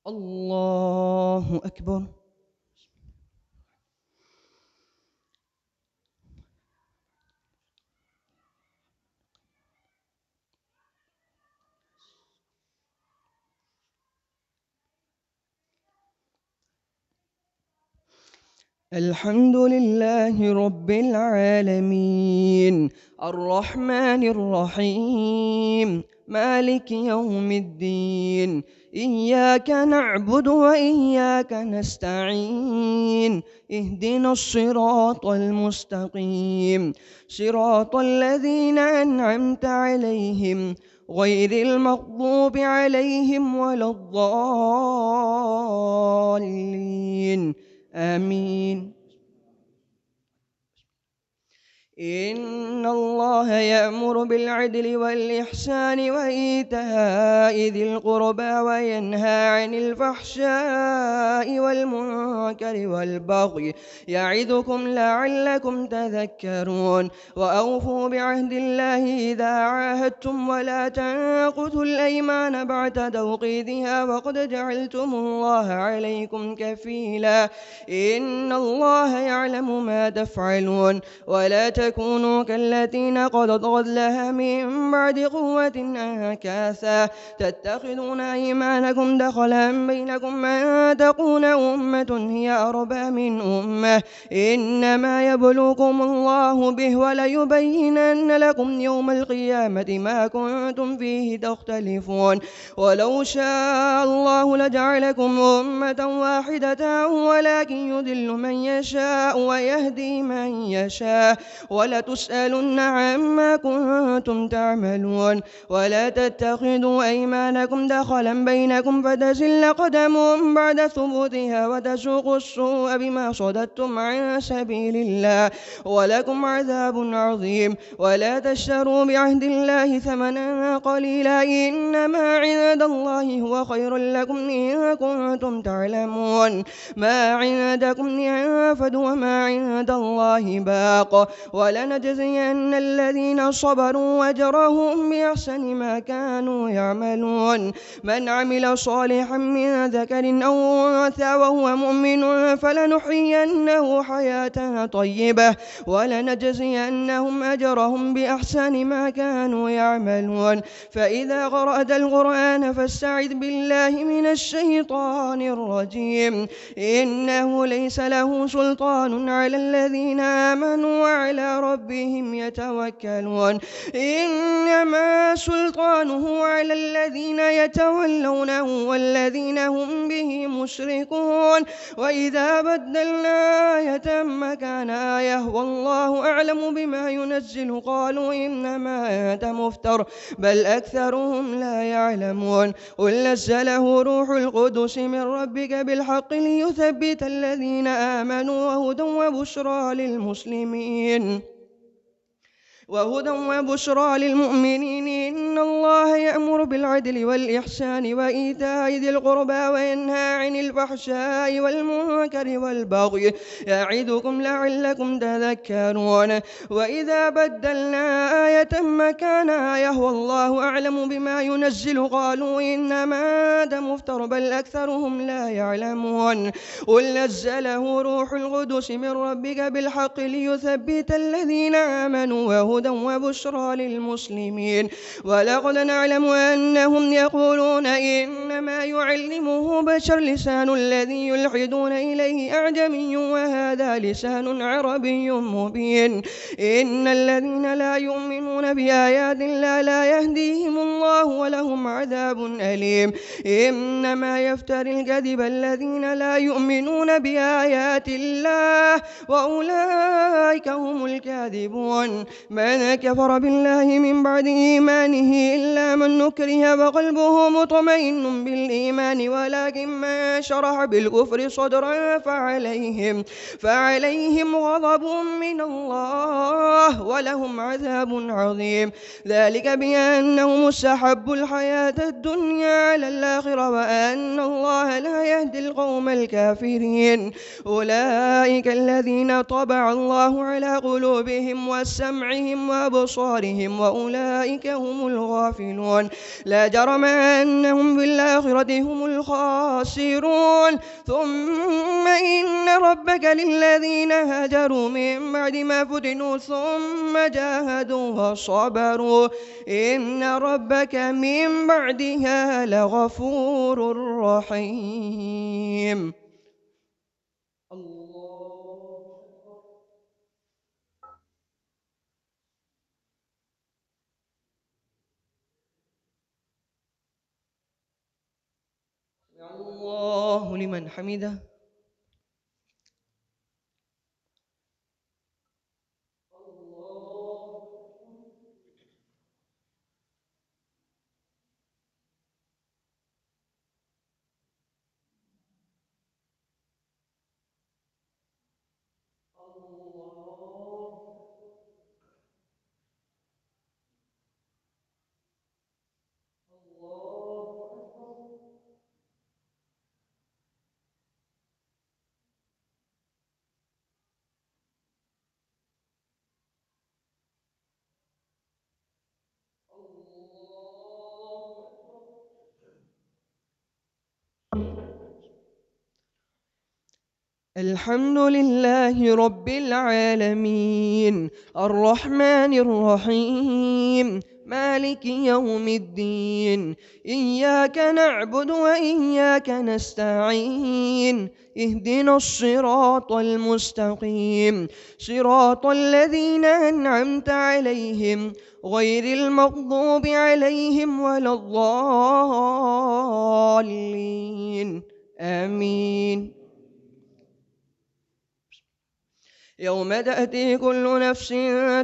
الله أكبر. الحمد لله رب العالمين الرحمن الرحيم مالك يوم الدين إياك نعبد وإياك نستعين اهدنا الصراط المستقيم صراط الذين أنعمت عليهم غير المغضوب عليهم ولا الضالين آمين. إن الله يأمر بالعدل والإحسان وإيتاء ذي القربى وينهى عن الفحشاء والمنكر والبغي يعظكم لعلكم تذكرون وأوفوا بعهد الله إذا عاهدتم ولا تنقضوا الأيمان بعد توقيدها وقد جعلتم الله عليكم كفيلا إن الله يعلم ما تفعلون ولا تكونوا كالتي نقضت غزلها من بعد قوة أنكاثا تتخذون أيمانكم دخلا بينكم أن تكون أمة هي أربى من أمة إنما يبلوكم الله به وليبينن لكم يوم القيامة ما كنتم فيه تختلفون ولو شاء الله لجعلكم أمة واحدة ولكن يضل من يشاء ويهدي من يشاء ولتسألن عما كنتم تعملون ولا تتخذوا أيمانكم دخلا بينكم فتزل قدم بعد ثبوتها وتسوقوا السوء بما صددتم عن سبيل الله ولكم عذاب عظيم ولا تشتروا بعهد الله ثمنا قليلا إنما عند الله هو خير لكم إن كنتم تعلمون ما عندكم ينفد وما عند الله باق ولنجزين الذين صبروا أجرهم بأحسن ما كانوا يعملون من عمل صالحا من ذكر أو أنثى وهو مؤمن فلنحيينه حياة طيبة ولنجزينهم أجرهم بأحسن ما كانوا يعملون فإذا قرأت القرآن فاستعذ بالله من الشيطان الرجيم إنه ليس له سلطان على الذين آمنوا وعلى ربهم يتوكلون إنما سلطانه على الذين يتولونه والذين هم به مشركون وإذا بدلنا آية مكان آية والله أعلم بما ينزل قالوا إنما أنت مفتر بل أكثرهم لا يعلمون قل نزله روح القدس من ربك بالحق ليثبت الذين آمنوا وهدى وبشرى للمؤمنين إن الله يأمر بالعدل والإحسان وإيتاء ذي القربى وينهى عن الفحشاء والمنكر والبغي يعظكم لعلكم تذكرون وإذا بدلنا آية مكان آية والله أعلم بما ينزل قالوا إنما أنت مفتر بل أكثرهم لا يعلمون قل نزله روح القدس من ربك بالحق ليثبت الذين آمنوا وهدى وبشرى للمسلمين ولقد نعلم أنهم يقولون إنما يعلمه بشر لسان الذي يلحدون إليه أعجمي وهذا لسان عربي مبين إن الذين لا يؤمنون بآيات الله لا يهديهم الله ولهم عذاب أليم إنما يفتري الكذب الذين لا يؤمنون بآيات الله وأولئك هم الكاذبون من كفر بالله من بعد إيمانه إلا من نكره وقلبه مطمئن بالإيمان ولكن من شرح بالكفر صدرا فعليهم غضب من الله ولهم عذاب عظيم. ذلك بأنهم استحبوا الحياة الدنيا على الآخرة وأن الله لا يهدي القوم الكافرين. أولئك الذين طبع الله على قلوبهم وسمعهم وأبصارهم وأولئك هم الغافلون. لا جرم أنهم في الآخرة هم الخاسرون. ثم إن ربك للذين هاجروا من بعد ما فتنوا ثم جاهدوا وصبروا إن ربك من بعدها لغفور رحيم. الله لمن حمده. الحمد لله رب العالمين الرحمن الرحيم مالك يوم الدين. إياك نعبد وإياك نستعين. اهدنا الصراط المستقيم صراط الذين أنعمت عليهم غير المغضوب عليهم ولا الضالين آمين. يوم تأتي كل نفس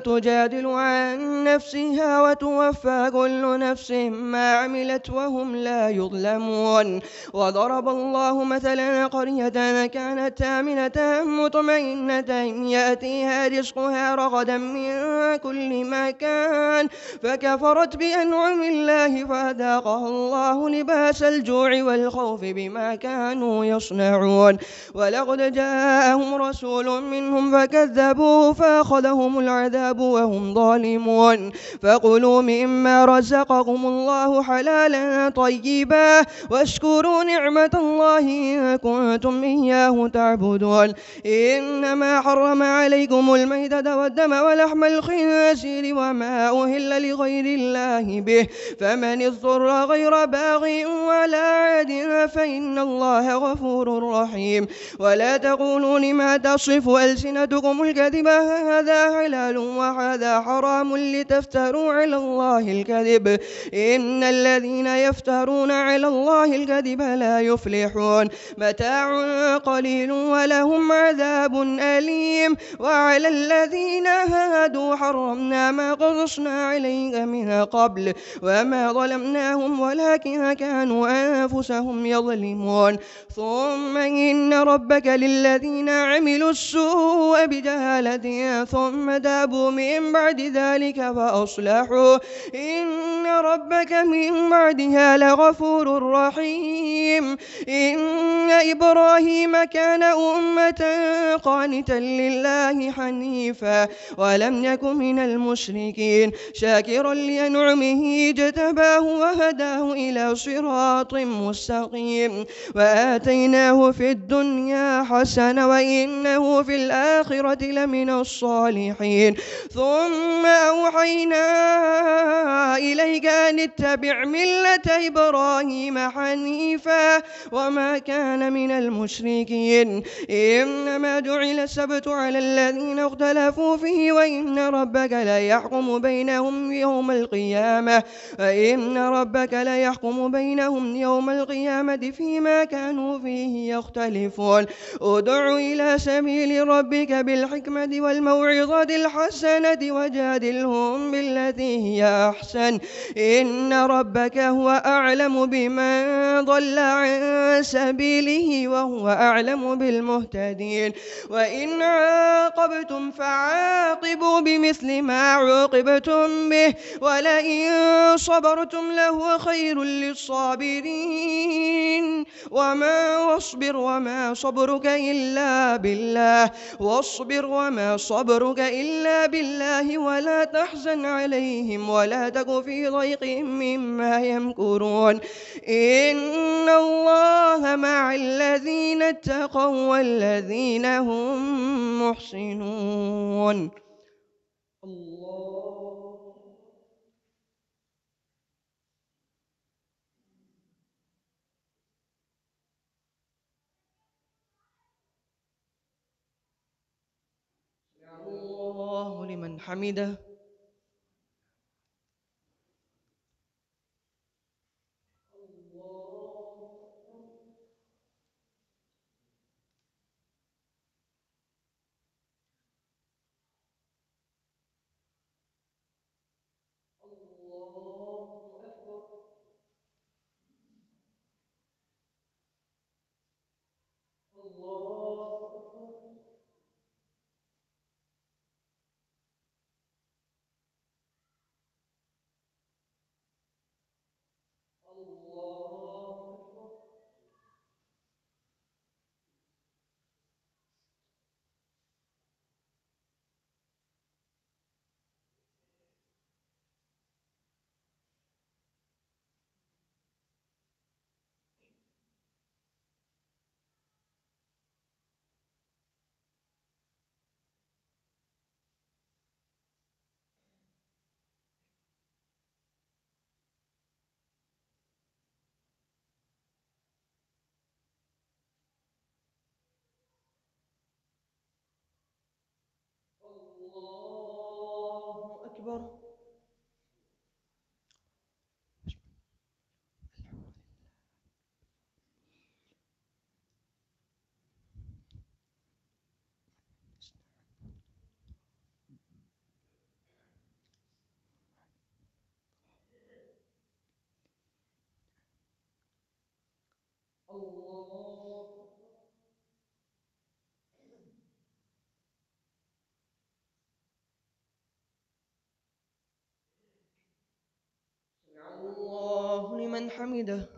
تجادل عن نفسها وتوفى كل نفس ما عملت وهم لا يظلمون. وضرب الله مثلا قرية كانت آمنة مطمئنة يأتيها رزقها رغدا من كل مكان فكفرت بأنعم الله فأذاقها الله لباس الجوع والخوف بما كانوا يصنعون. ولقد جاءهم رسول منهم فكذبوه فأخذهم العذاب وهم ظالمون. فكلوا مما رزقكم الله حلالا طيبا واشكروا نعمة الله إن كنتم إياه تعبدون. إنما حرم عليكم الميتة والدم ولحم الخنزير وما أهل لغير الله به فمن اضطر غير باغ ولا عاد فإن الله غفور رحيم. ولا تقولوا لما تصف ألسنتكم الكذب هذا حلال وهذا حرام لتفتروا على الله الكذب إن الذين يفترون على الله الكذب لا يفلحون. متاع قليل ولهم عذاب أليم. وعلى الذين هادوا حرمنا ما قصصنا عليك من قبل وما ظلمناهم ولكن كانوا أنفسهم يظلمون. ثم إن ربك للذين عملوا السوء بجهالة ثم تابوا من بعد ذلك فأصلحوا إن ربك من بعدها لغفور رحيم. إن إبراهيم كان أمة قانتا لله حنيفا ولم يكن من المشركين شاكرا لأنعمه اجتباه وهداه إلى صراط مستقيم. وآتيناه في الدنيا حسنة وإنه في الآخرة لمن الصالحين. ثم أوحينا إليك أن اتبع ملة إبراهيم حنيفا وما كان من المشركين. إنما جعل السبت على الذين اختلفوا فيه وإن ربك ليحكم بينهم يوم القيامة فيما كانوا فيه يختلفون. ادع إلى سبيل ربك بالحكمة والموعظة الحسنة وجادلهم بالتي هي أحسن إن ربك هو أعلم بمن ضل عن سبيله وهو أعلم بالمهتدين وإن عاقبتم فعاقبوا بمثل ما عوقبتم به ولئن صبرتم لهو خير للصابرين واصبر وما صبرك إلا بالله ولا تحزن عليهم ولا تك في ضيق مما يمكرون إن الله مع الذين اتقوا والذين هم محسنون. الله الله لمن حمده. الله أكبر. الله لمن حمده.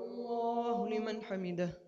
الله لمن حمده.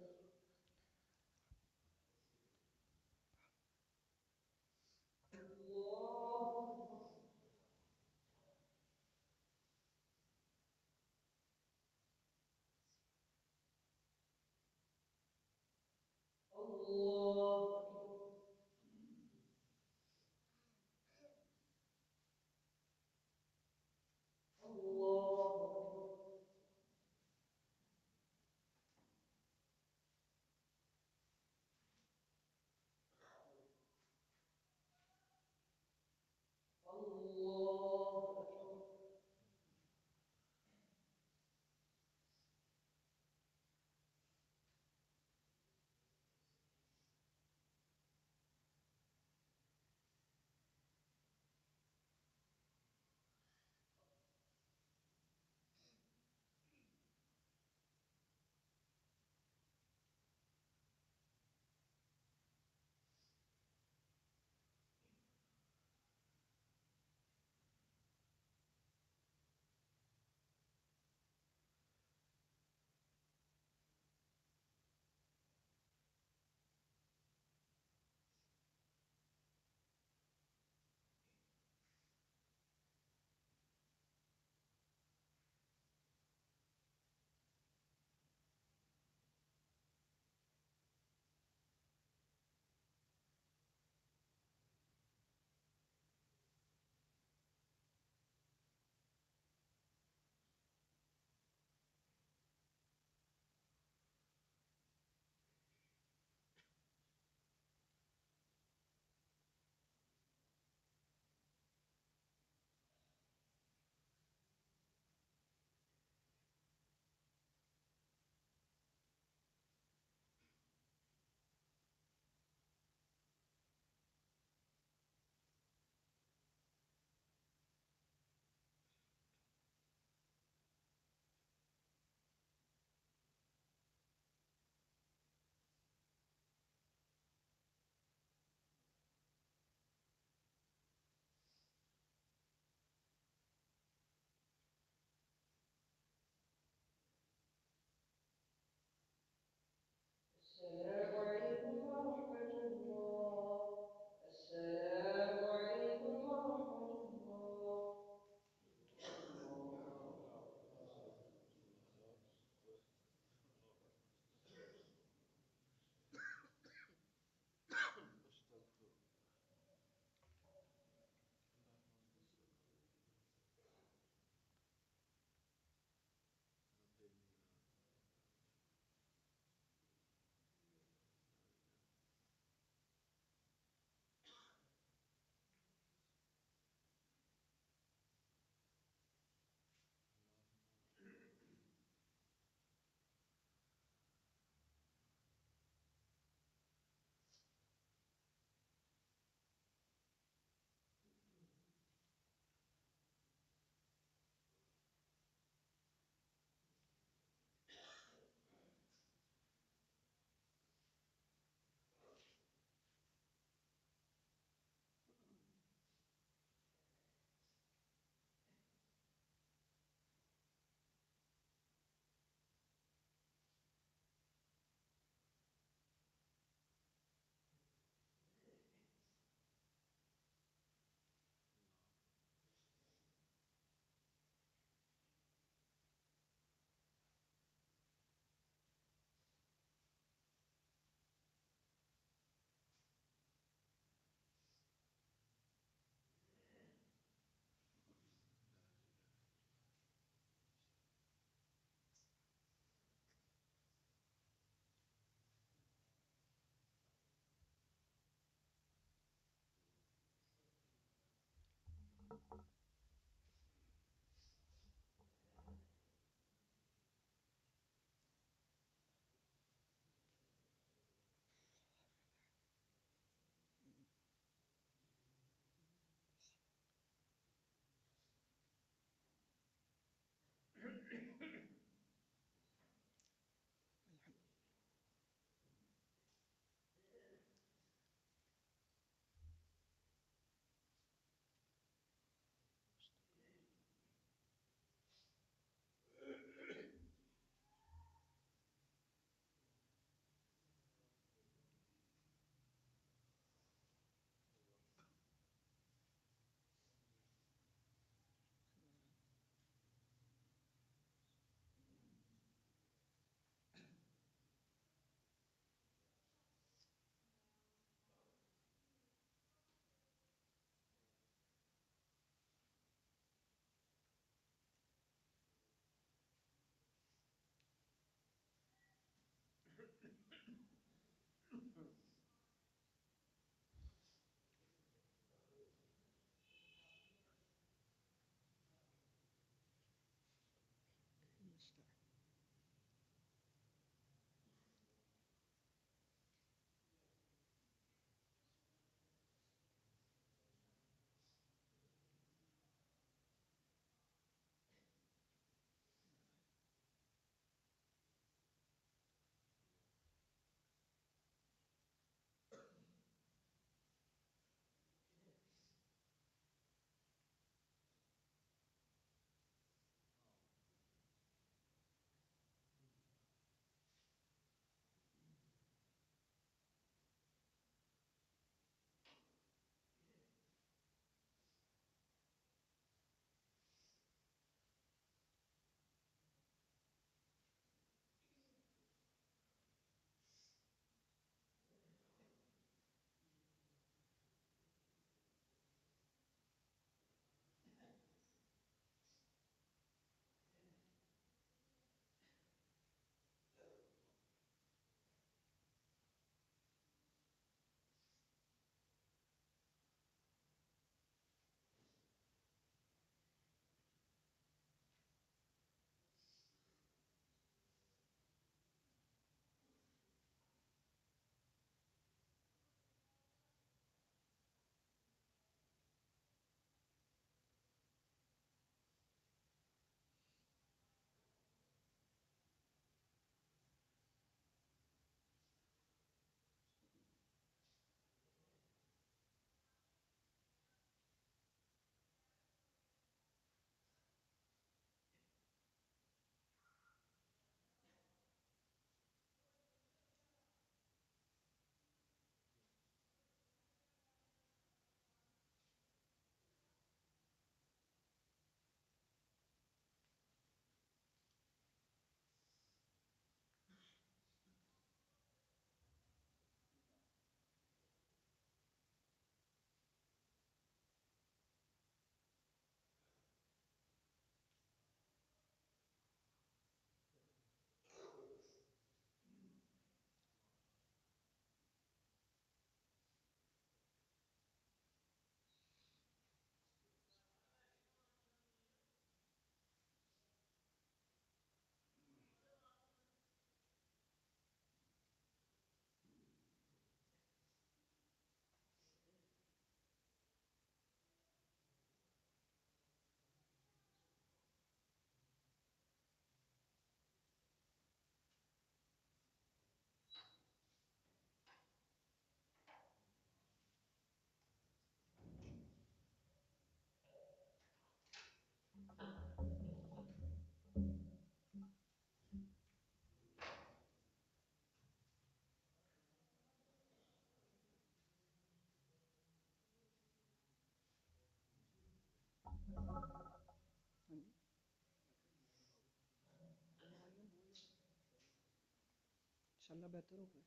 इंशाल्लाह बेहतर होगा।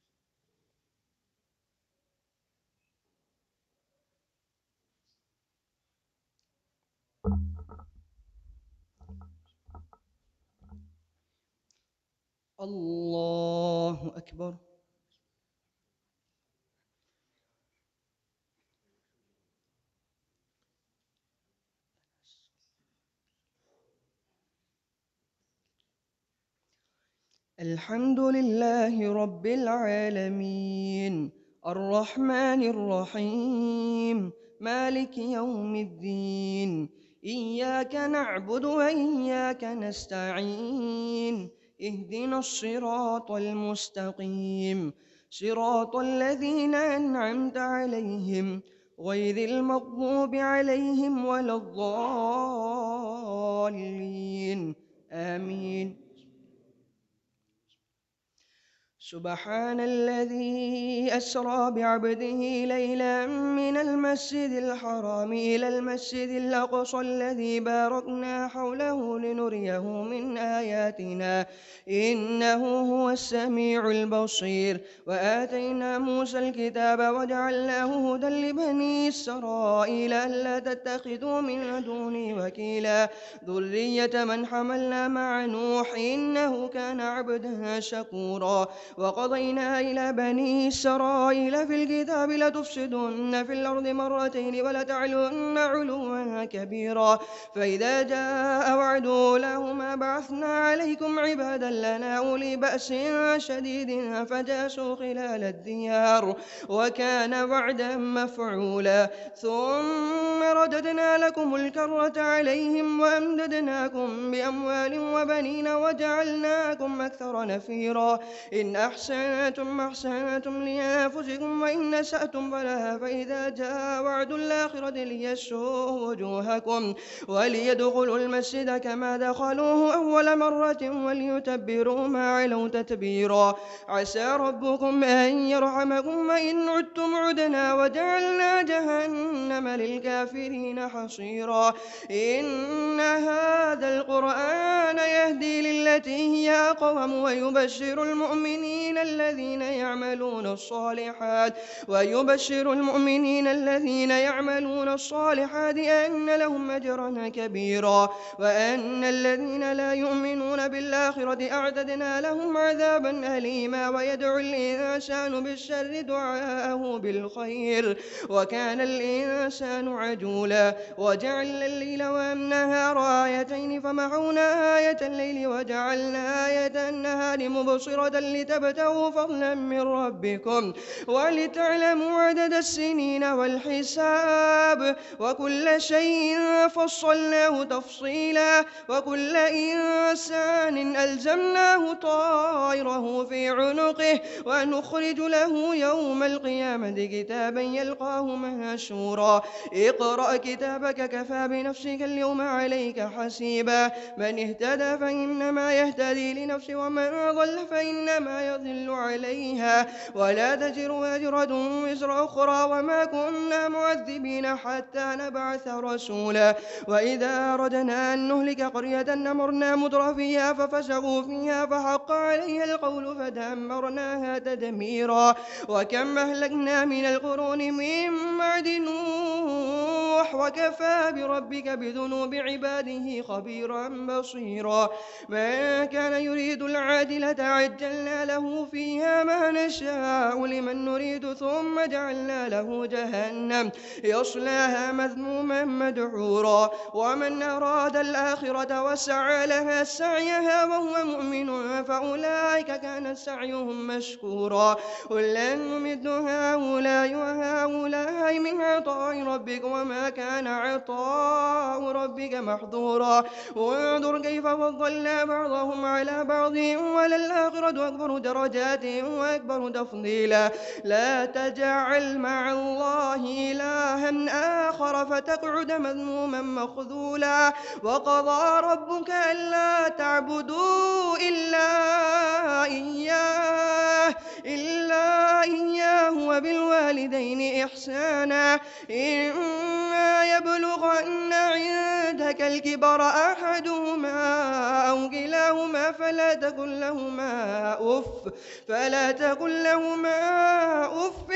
الله أكبر. الحمد لله رب العالمين الرحمن الرحيم مالك يوم الدين إياك نعبد وإياك نستعين اهدنا الصراط المستقيم صراط الذين أنعمت عليهم غير المغضوب عليهم ولا الضالين آمين. سبحان الذي أسرى بعبده ليلا من المسجد الحرام إلى المسجد الأقصى الذي باركنا حوله لنريه من آياتنا إنه هو السميع البصير. وآتينا موسى الكتاب وجعلناه هدى لبني إسرائيل ألا تتخذوا من دوني وكيلا ذرية من حملنا مع نوح إنه كان عبدا شكورا. وقضينا إلى بني إسرائيل في الكتاب لتفسدن في الأرض مرتين ولتعلن علوا كبيرا فإذا جاء وعد أولاهما بعثنا عليكم عبادا لنا أولي بأس شديد فجاسوا خلال الديار وكان وعدا مفعولا ثم رددنا لكم الكرة عليهم وأمددناكم بأموال وبنين وجعلناكم أكثر نفيرا إن أحسنتم أحسنتم لأنفسكم وإن أسأتم فلها فإذا جاء وعد الآخرة ليسوء وجوهكم وليدخلوا المسجد كما دخلوه أول مرة وليتبروا ما علوا تتبيرا عسى ربكم أن يرحمكم وإن عدتم عدنا وجعلنا جهنم للكافرين حصيرا إن هذا القرآن يهدي للتي هي أقوم ويبشر المؤمنين الذين يعملون الصالحات أن لهم أجرا كبيرا وأن الذين لا يؤمنون بالآخرة أعتدنا لهم عذابا أليما ويدعو الإنسان بالشر دعاءه بالخير وكان الإنسان عجولا وجعلنا الليل والنهار آيتين فمحونا آية الليل وجعلنا آية النهار مبصرة لتبتغوا فضلا من ربكم ولتعلموا عدد السنين والحساب وكل شيء فصلناه تفصيلا وكل إنسان ألزمناه طائره في عنقه ونخرج له يوم القيامة كتابا يلقاه منشورا اقرأ كتابك كفى بنفسك اليوم عليك حسيبا من اهتدى فإنما يهتدي لنفسه ومن ضل فإنما يضل عليها ولا تزر وازرة وزر أخرى وما كنا معذبين حتى نبعث رسولا وإذا أردنا أن نهلك قرية أمرنا متر فيها ففسقوا فيها فحق عليها القول فدمرناها تدميرا وكم أهلكنا من القرون من بعد نوح وكفى بربك بذنوب عباده خبيرا بصيرا من كان يريد العاجلة عجلنا له فيها ما نشاء لمن نريد ثم جعلنا له جهنم يصلاها مذموما مدحورا ومن أراد الآخرة وسعى لها سعيها وهو مؤمن فأولئك كان سعيهم مشكورا كلا نمد هؤلاء وهؤلاء من عطاء ربك وما كان عطاء ربك محظورا وانظر كيف فضلنا بعضهم على بعض وللآخرة أكبر درجات وأكبر تفضيلا لا تجعل مع الله إلها آخر فتقعد مذموما مخذولا وقضى ربك ألا تعبدوا إلا إياه وبالوالدين إحسانا إما يبلغن عندك الكبر أحدهما أو كلاهما فلا تقل لهما أف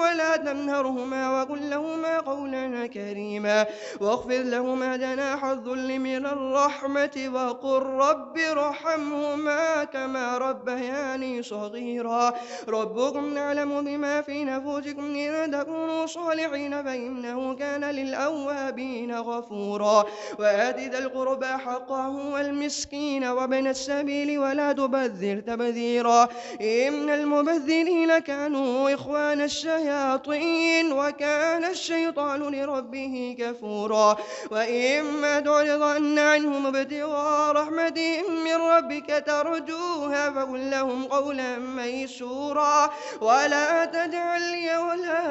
ولا تنهرهما وقل لهما قولا كريما واخفض لهما جناح الذل من الرحمة وقل رب ارحمهما كما ربياني صغيرا ربكم أعلم بما في نفوسكم إن تكونوا صالحين فإنه كان للأوابين غفورا وآت ذا القربى حقه والمسكين وابن السبيل ولا تبذر تبذيرا إن المبذرين كانوا إخوان الشياطين وكان الشيطان لربه كفورا وإما تعرضن عنهم ابتغاء رحمة من ربك ترجوها فقل لهم قولا ميسورا ولا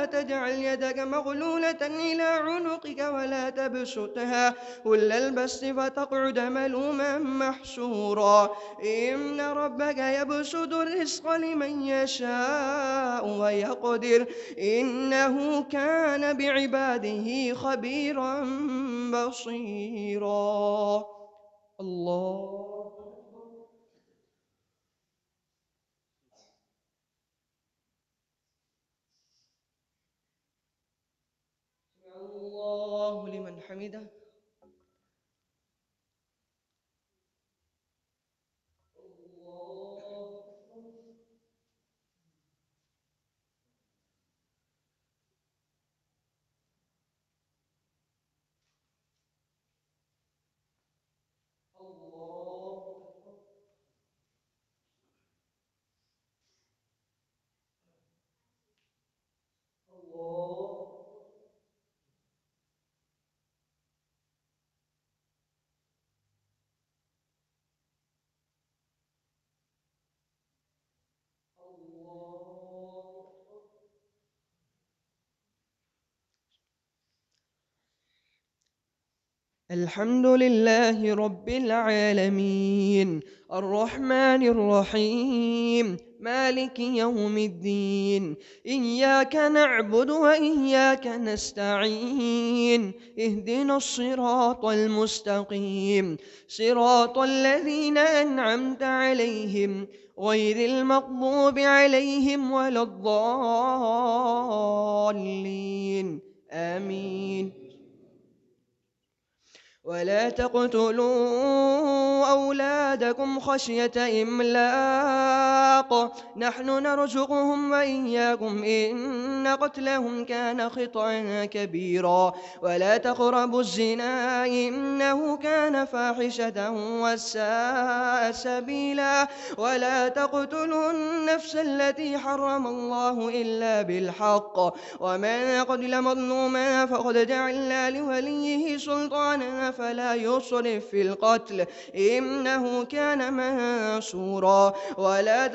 تجعل يدك مغلولة إلى عنقك ولا تبسطها كل البسط فتقعد ملوما محسورا إن ربك يبسط الرزق لمن يشاء ويقدر إنه كان بعباده خبيرا بصيرا الله الله لمن حمده الله الحمد لله رب العالمين الرحمن الرحيم مالك يوم الدين إياك نعبد وإياك نستعين اهدنا الصراط المستقيم صراط الذين أنعمت عليهم غير المغضوب عليهم ولا الضالين آمين ولا تقتلوا أولادكم خشية إملاق نحن نرزقهم وإياكم إن قتلهم كان خطأ كبيرا ولا تقربوا الزنا إنه كان فاحشة وساء سبيلا ولا تقتلوا النفس التي حرم الله إلا بالحق ومن قتل مظلوما فقد جعلنا لوليه سلطانا فلا يصرف في القتل إنه كان منصورا ولا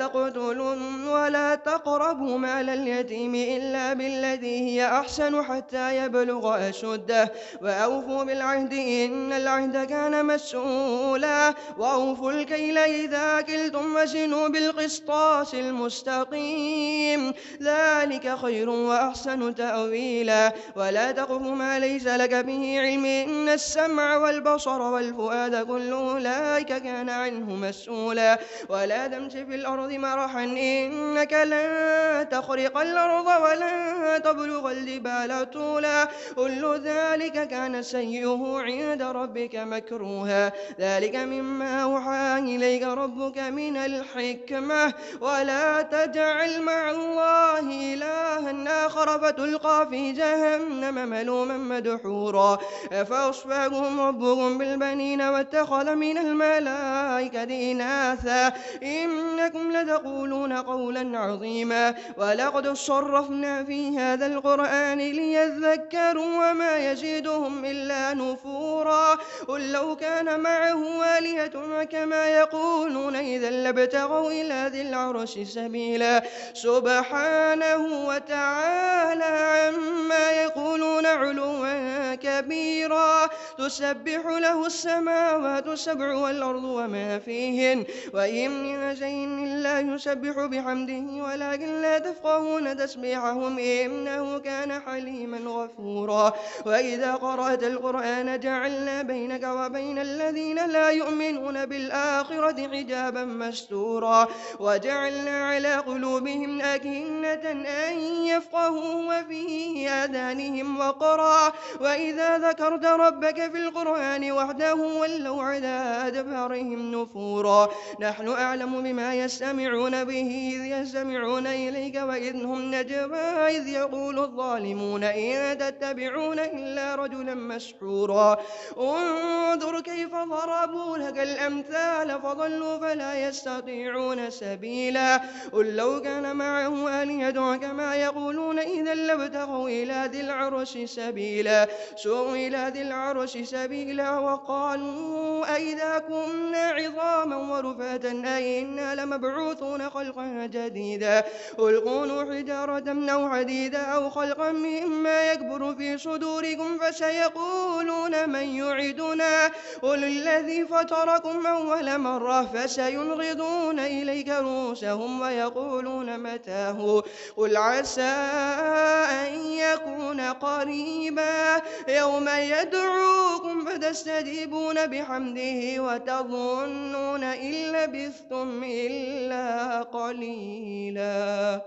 تقربوا مال اليتيم إلا بالتي هي أحسن حتى يبلغ أشده وأوفوا بالعهد إن العهد كان مسؤولا وأوفوا الكيل إذا كلتم وزنوا بالقسطاس المستقيم ذلك خير وأحسن تأويلا ولا تقف ما ليس لك به علم إن السمع والبصر والفؤاد كل أولئك كان عنه مسؤولا ولا تمش في الأرض مرحا إنك لن تخرق الأرض ولن تبلغ الجبال طولا كل ذلك كان سيئه عند ربك مكروها ذلك مما أوحى إليك ربك من الحكمة ولا تجعل مع الله إلها آخر فتلقى في جهنم ملوما مدحورا أفأصفاكم ربكم بالبنين واتخذ من الملائكة إناثا إنكم لتقولون قولا عظيما ولقد صرفنا في هذا القرآن ليذكروا وما يزيدهم إلا نفورا قل لو كان معه آلهة كما يقولون إذا لابتغوا إلى ذي العرش سبيلا سبحانه وتعالى عما يقولون علوا كبيرا تسبح له السماوات السبع والأرض وما فيهن وإن من شيء إلا يسبح بحمده ولكن لا تفقهون تسبيحهم إنه كان حليما غفورا وإذا قرأت القرآن جعلنا بينك وبين الذين لا يؤمنون بالآخرة حجابا مستورا وجعلنا على قلوبهم أكنة أن يفقهوا وفي آذانهم وقرا وإذا ذكرت ربك في القرآن وحده ولوا على أدبارهم نفورا نحن أعلم بما يستمعون به إذ يستمعون إليك وإذ هم نجوى إذ يقول الظالمون إن تتبعون إلا رجلا مسحورا انظر كيف ضربوا لك الأمثال فضلوا فلا يستطيعون سبيلا قل لو كان معه آلهة كما يقولون إذا لابتغوا إلى ذي العرش سبيلا إلى ذي العرش سبيلا وقالوا أئذا كنا عظاما ورفاتا أئنا لمبعوثون خلقا جديدا قل كونوا حجارة أو حديدا أو خلقا مما يكبر في صدوركم فسيقولون من يعيدنا قل الذي فطركم أول مرة فسينغضون إليك رؤوسهم ويقولون متاه قل عسى أن يكون قريبا يوم يدعوكم فتستجيبون بحمده وتظنون إن لبثتم إلا قليلا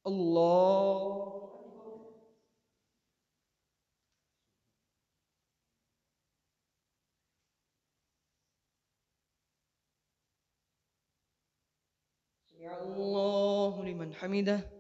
الله سمع الله لمن حمده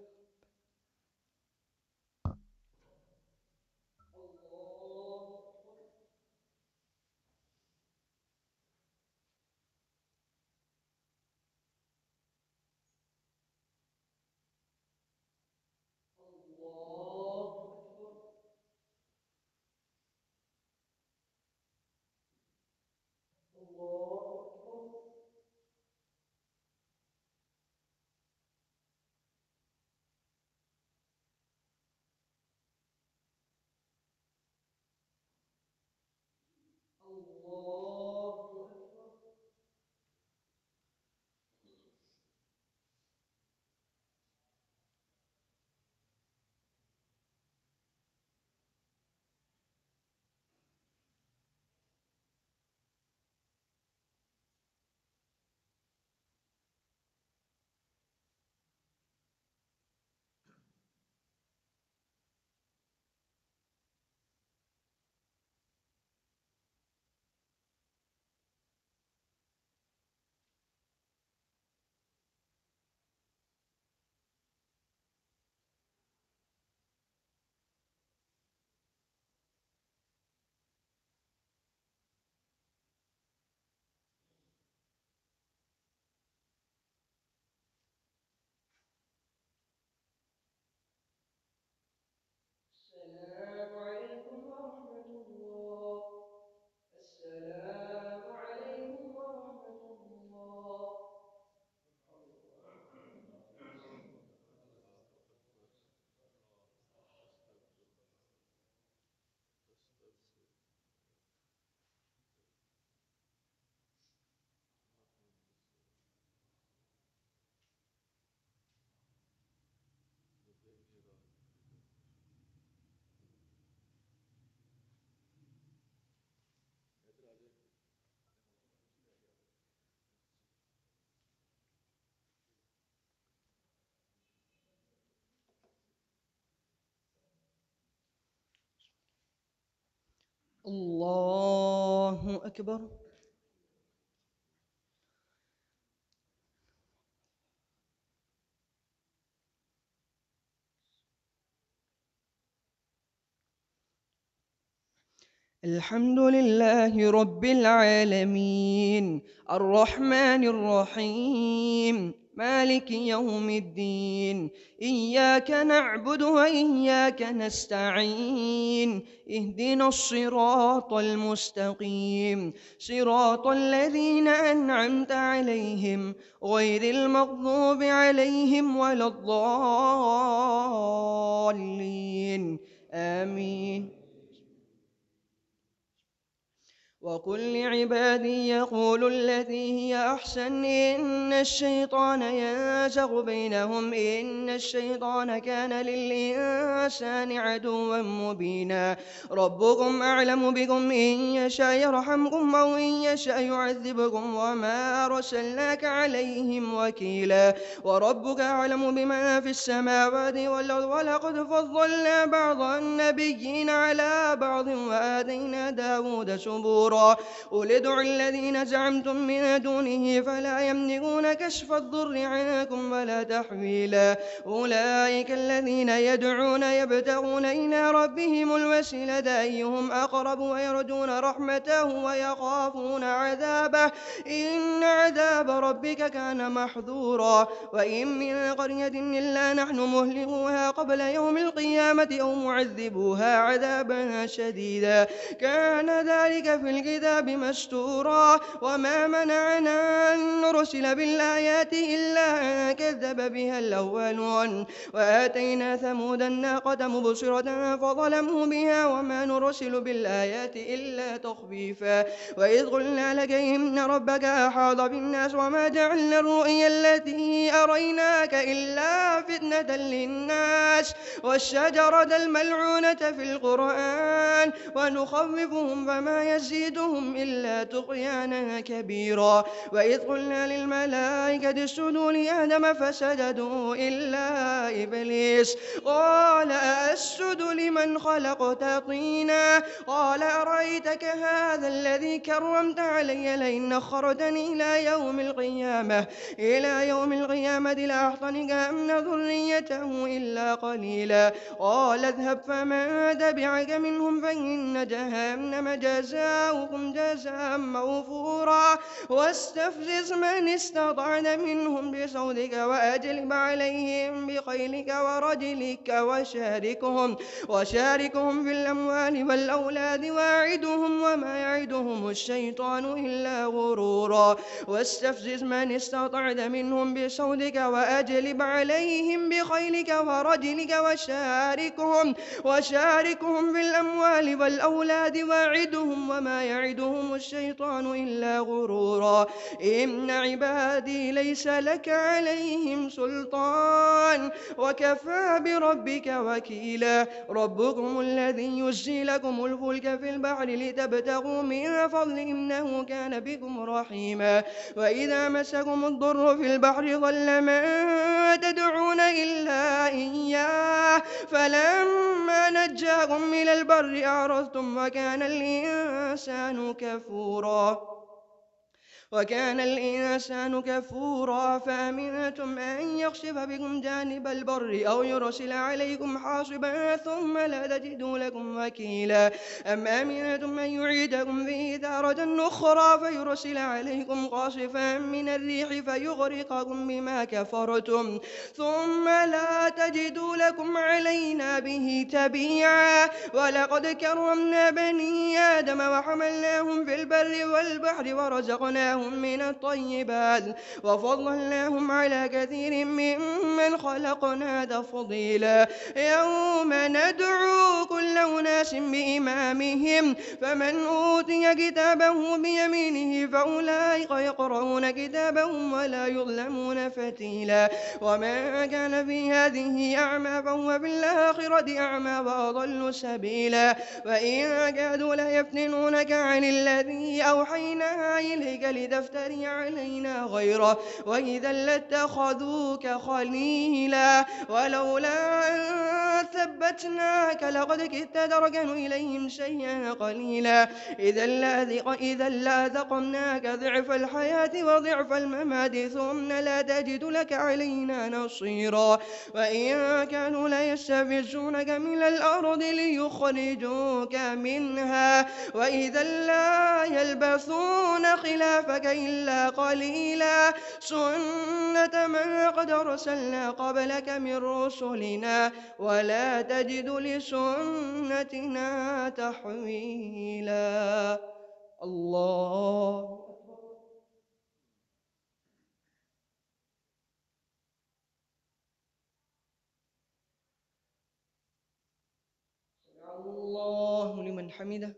الله أكبر. الحمد لله رب العالمين الرحمن الرحيم مالك يوم الدين إياك نعبد وإياك نستعين اهدنا الصراط المستقيم صراط الذين أنعمت عليهم غير المغضوب عليهم ولا الضالين آمين. وقل لعبادي يقولوا التي هي أحسن إن الشيطان ينزغ بينهم إن الشيطان كان للإنسان عدوا مبينا ربكم أعلم بكم إن يشاء يرحمكم أو إن يشاء يعذبكم وما أرسلناك عليهم وكيلا وربك أعلم بما في السماوات والأرض ولقد فضلنا بعض النبيين على بعض وآتينا داود زبورا قل ادعوا الذين زعمتم من دونه فلا يملكون كشف الضر عنكم ولا تحويلا أولئك الذين يدعون يبتغون إلى ربهم الوسيلة أيهم أقرب ويرجون رحمته ويخافون عذابه إن عذاب ربك كان محذورا وإن من قرية إلا نحن مهلكوها قبل يوم القيامة أو معذبوها عذابا شديدا كان ذلك في الكتاب مستورا وما منعنا أن نرسل بالآيات إلا أن كذب بها الأولون وآتينا ثمود الناقة مبصرة فظلموا بها وما نرسل بالآيات إلا تخفيفا وإذ قلنا لك إن ربك أحاط بالناس وما جعلنا الرؤيا التي أريناك إلا فتنة للناس والشجرة الملعونة في القرآن ونخوفهم فما يزيدهم إلا طغيانا كبيرا وإذ قلنا للملائكة اسجدوا لآدم فسجدوا إلا إبليس قال أسجد لمن خلقت طينا قال أرأيتك هذا الذي كرمت علي لئن أخرتني إلى يوم القيامة لأحتنكن ذريته إلا قليلا قال اذهب فمن تبعك منهم فإن جهنم جزاؤكم جزاء موفورا واستفزز من استطعت منهم بصوتك وأجلب عليهم بخيلك ورجلك وشاركهم في الأموال والأولاد واعدهم وما يعدهم الشيطان إلا غرورا واستفزز من استطعت منهم بصوتك وأجلب عليهم بخيلك ورجلك وشاركهم في الأموال والأولاد واعدهم وما يعدهم الشيطان إلا غرورا إن عبادي ليس لك عليهم سلطان وكفى بربك وكيلا ربكم الذي يزجي لكم الفلك في البحر لتبتغوا من فضله إنه كان بكم رحيما وإذا مسكم الضر في البحر ضل من تدعون إلا إياه فلما نجاكم إلى البر أعرضتم وكان الإنسان كفورا فأمنتم أن يخسف بكم جانب البر أو يرسل عليكم حاصبا ثم لا تجدوا لكم وكيلا أم أمنتم أن يعيدكم فيه تارة أخرى فيرسل عليكم قاصفا من الريح فيغرقكم بما كفرتم ثم لا تجدوا لكم علينا به تبيعا ولقد كرمنا بني آدم وحملناهم في البر والبحر ورزقناهم من الطيبات وفضلناهم على كثير ممن خلقنا تفضيلا يوم ندعو كل أناس بإمامهم فمن أوتي كتابه بيمينه فأولئك يقرؤون كتابهم ولا يظلمون فتيلا ومن كان في هذه أعمى فهو في الآخرة أعمى وأضل سبيلا وإن كادوا ليفتنونك عن الذي أوحينا إليك تفتري علينا غيره، وإذا لاتخذوك خليلا، ولولا أن ثبتناك لقد كدت تركن إليهم شيئا قليلا، إذا لأذقناك ضعف الحياة وضعف الممات ثم لا تجد لك علينا نصيرا. وإن كانوا ليستفزونك من الأرض ليخرجوك منها، وإذا لا يلبثون خلافك إلا قليلا، سنة من قد أرسلنا قبلك من رسلنا ولا تجد لسنتنا تحويلا. الله الله لمن حمده.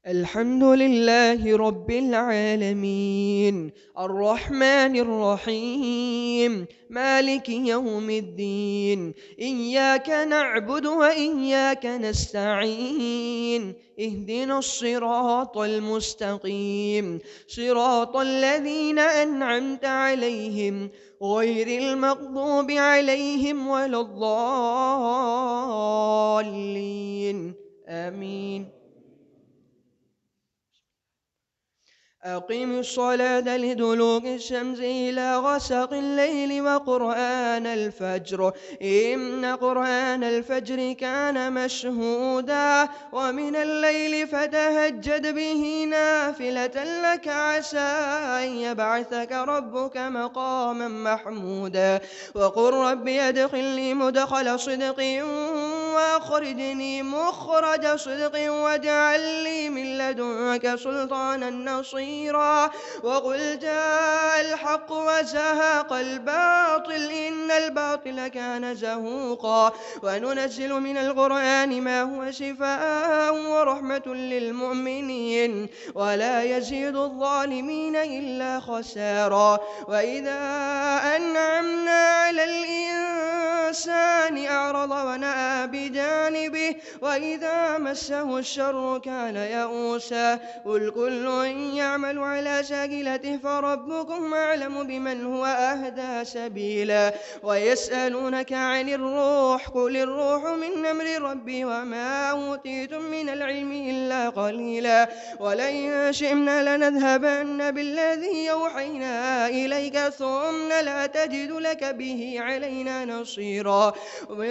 الحمد لله رب العالمين، الرحمن الرحيم، مالك يوم الدين، إياك نعبد وإياك نستعين، اهدنا الصراط المستقيم، صراط الذين أنعمت عليهم غير المغضوب عليهم ولا الضالين، آمين. أقم الصلاة لدلوك الشمس إلى غسق الليل وقرآن الفجر، إن قرآن الفجر كان مشهودا، ومن الليل فتهجد به نافلة لك عسى أن يبعثك ربك مقاما محمودا، وقل رب أدخلني مدخل صدق وأخرجني مخرج صدق واجعل لي من لدنك سلطانا نصيرا. وقل جاء الحق وزهق الباطل إن الباطل كان زهوقا. وننزل من القرآن ما هو شفاء ورحمة للمؤمنين ولا يزيد الظالمين إلا خسارا. وإذا أنعمنا على الإنسان أعرض ونأى بجانبه وإذا مسه الشر كان يئوسا. قل كل يعمل على شاكلته فربكم أعلم بمن هو أهدى سبيلا. ويسألونك عن الروح قل الروح من أمر ربي وما أوتيتم من العلم إلا قليلا. ولئن شئنا لنذهبن بالذي أوحينا إليك ثم لا تجد لك به علينا نصيرا.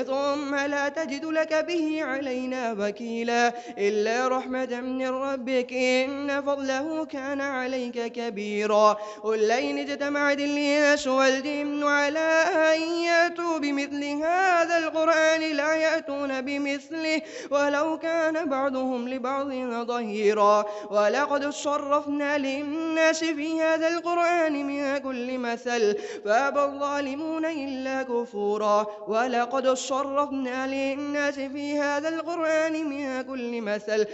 ثم لا تجد لك به علينا وكيلا إلا رحمة من ربك إن فضله كان عليك كبيرا. قل لئن اجتمعت الإنس والجن على أن يأتوا بمثل هذا القرآن لا يأتون بمثله ولو كان بعضهم لبعض ظهيرا. ولقد صرفنا للناس في هذا القرآن من كل مثل فأبى الظالمون إلا كفورا. ولقد صرفنا للناس في هذا القرآن من كل مثل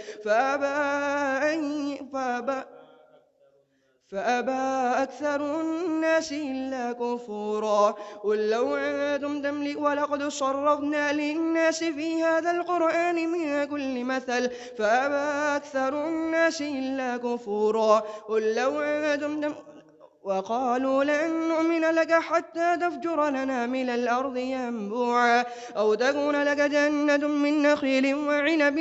فأبى أكثر الناس إلا كفورا. قل لو أنتم تملكون ولقد صرفنا للناس في هذا القرآن من كل مثل فأبى أكثر الناس إلا كفورا. قل لو أنتم وقالوا لن نؤمن لك حتى تفجر لنا من الأرض ينبوعا أو تكون لك جنة من نخيل وعنب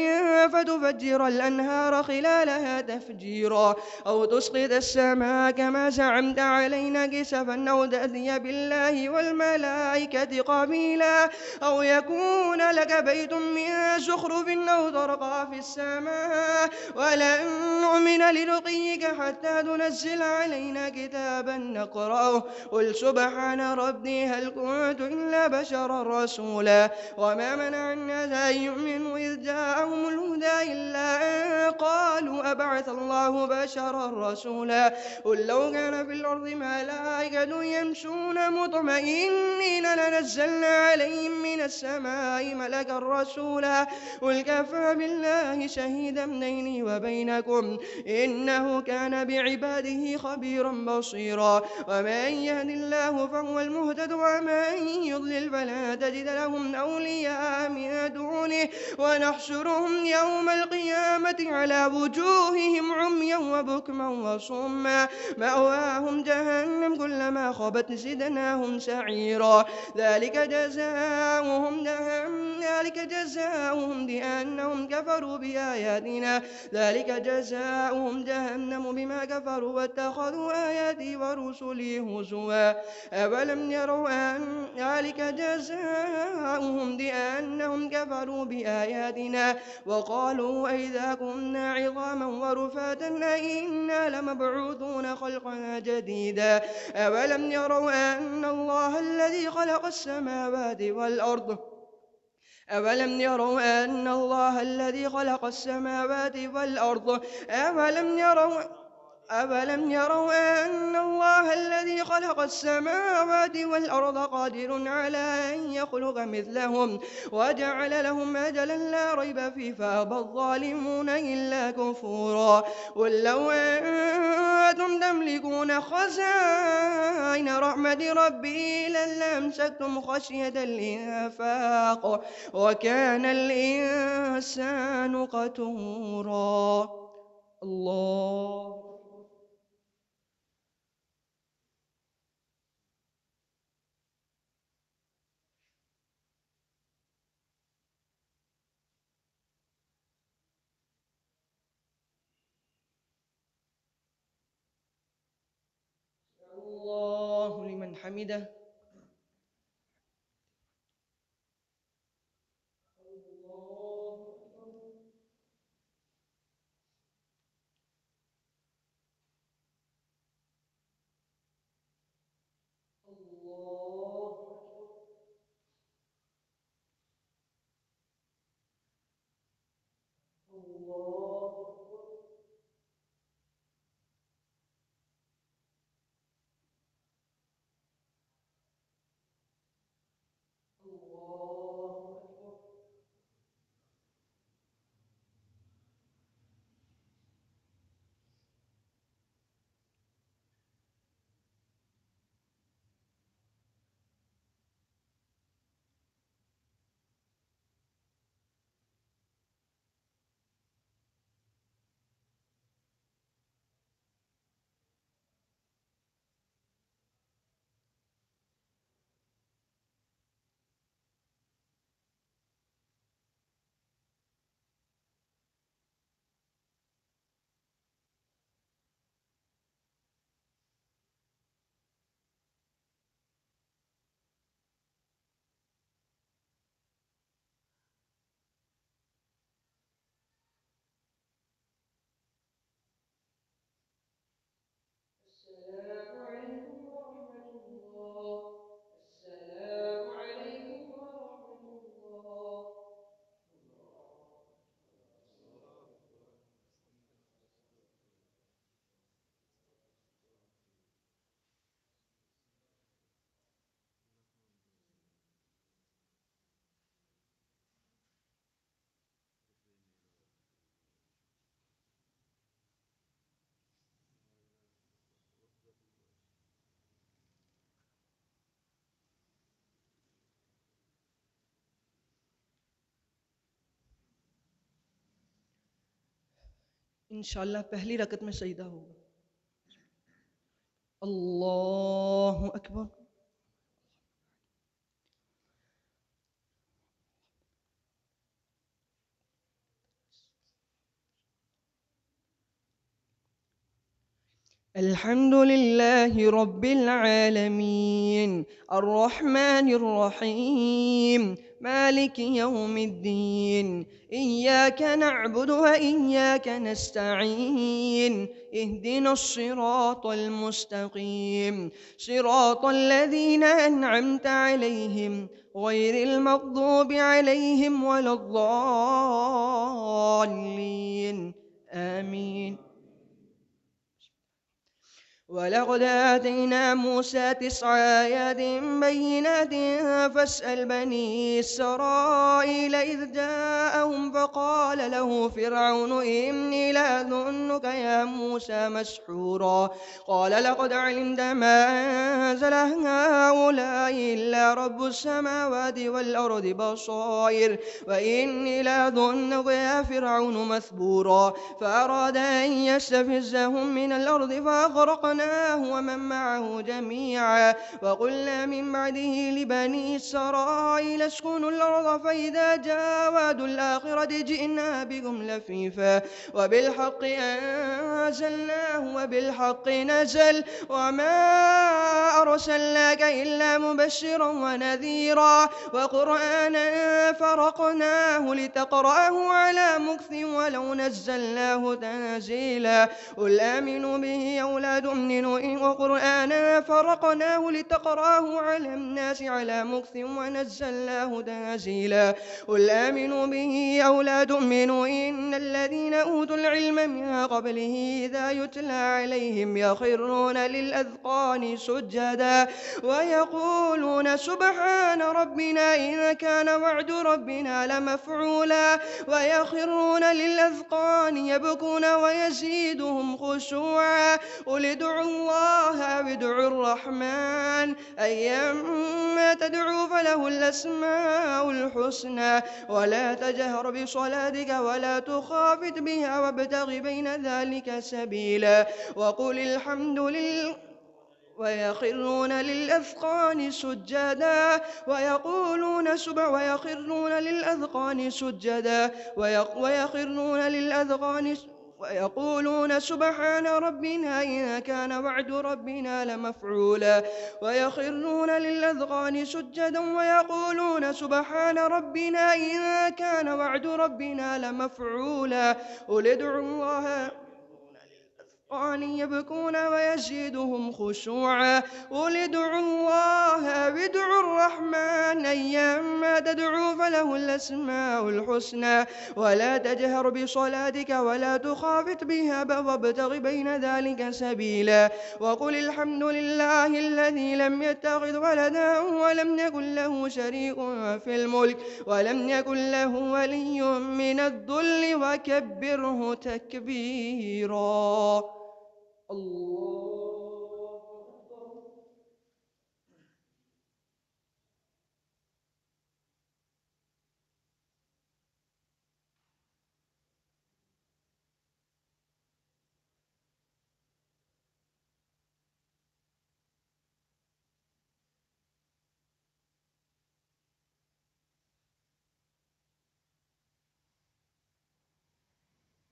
فتفجر الأنهار خلالها تفجيرا أو تسقط السماء كما زعمت علينا كسفا أو تأتي بالله والملائكة قبيلا أو يكون لك بيت من زخرف أو ترقى في السماء ولن نؤمن لرقيك حتى تنزل علينا كتابا كتابا نقرأه قل سبحان ربي هل كنت إلا بشرا رسولا وما منع الناس أن يؤمنوا إذ جاءهم الهدى إلا أن قالوا أبعث الله بشرا رسولا قل لو كان في الأرض ملائكة يمشون مطمئنين لنزلنا عليهم من السماء ملكا رسولا قل كفى بالله شهيدا بيني وبينكم إنه كان بعباده خبيرا بصيرا ومن يهد الله فهو المهتد ومن يضلل فلا تجد لهم أولياء من دونه ونحشرهم يوم القيامة على وجوههم عميا وبكما وصما مأواهم جهنم كلما خبت زدناهم سعيرا ذلك جزاؤهم بأنهم كفروا بآياتنا ذلك جزاؤهم جهنم بما كفروا واتخذوا آياتي ورسلي هزوا أولم يروا أن ذلك جزاؤهم بأنهم كفروا بآياتنا وقالوا أئذا كنا عظاما ورفاتا أئنا لمبعوثون خلقا جديدا أولم يروا أن الله الذي خلق السماوات والأرض أولم يروا أن الله الذي خلق السماوات والأرض أولم يروا أن الله الذي خلق السماوات والأرض قادر على أن يخلق مثلهم وجعل لهم أجلا لا ريب فيه فأبى الظالمون إلا كفورا قل لو أنتم تملكون خزائن رحمة ربي إذا لأمسكتم خشية الإنفاق وكان الإنسان قتورا الله الله لمن حمده الله أكبر الله أكبر الله أكبر الله أكبر السلام عليكم ورحمة الله السلام عليكم ورحمة الله इंशाअल्लाह पहली रकत में सजदा होगा अल्लाहु अकबर الحمد لله رب العالمين الرحمن الرحيم مالك يوم الدين إياك نعبد وإياك نستعين اهدنا الصراط المستقيم صراط الذين أنعمت عليهم غير المغضوب عليهم ولا الضالين آمين. ولقد آتينا موسى 9 آيات بينات فاسأل بني إسرائيل إذ جاءهم فقال له فرعون إني لأظنك يا موسى مسحورا قال لقد علمت ما أنزل هؤلاء إلا رب السماوات والأرض بصائر وإني لأظنك يا فرعون مثبورا فأراد أن يستفزهم من الأرض فأغرقناه ومن معه جميعا وقلنا من بعده لبني إسرائيل اسكنوا الأرض فإذا جاء وعد الآخرة جئنا بكم لفيفا وبالحق أنزلناه وبالحق نزل وما أرسلناك إلا مبشرا ونذيرا وقرآنا فرقناه لتقرأه على مكث ولو نزلناه تنزيلا قل آمنوا به أو لا تؤمنوا وقرآنا فرقناه لتقرأه على الناس على مكث ونزلناه تنزيلا قل آمنوا به أو لا تؤمنوا إن الذين أوتوا العلم من قبله إذا يتلى عليهم يخرون للأذقان سجدا ويقولون سبحان ربنا إن كان وعد ربنا لمفعولا ويخرون للأذقان يبكون ويزيدهم خشوعا قل ادعوا الله أو ادعوا الرحمن أيما تدعوا فله الأسماء الحسنى ولا تجهر بصلاتك ولا تخافت بها وابتغ بين ذلك سبيلا وقل الحمد لله ويخرون للأذقان سجدا ويقولون سبحان ربنا إن كان وعد ربنا لمفعولا ويخرون للأذقان سجدا ويقولون سبحان ربنا إن كان وعد ربنا لمفعولا قل ادعوا الله يبكون ويزيدهم خشوعا قل ادعوا الله وادعوا الرحمن أيما تدعوا فله الأسماء الحسنى ولا تجهر بصلاتك ولا تخافت بها وابتغ بين ذلك سبيلا وقل الحمد لله الذي لم يتخذ ولدا ولم يكن له شريك في الملك ولم يكن له ولي من الذل وكبره تكبيرا. الله أكبر.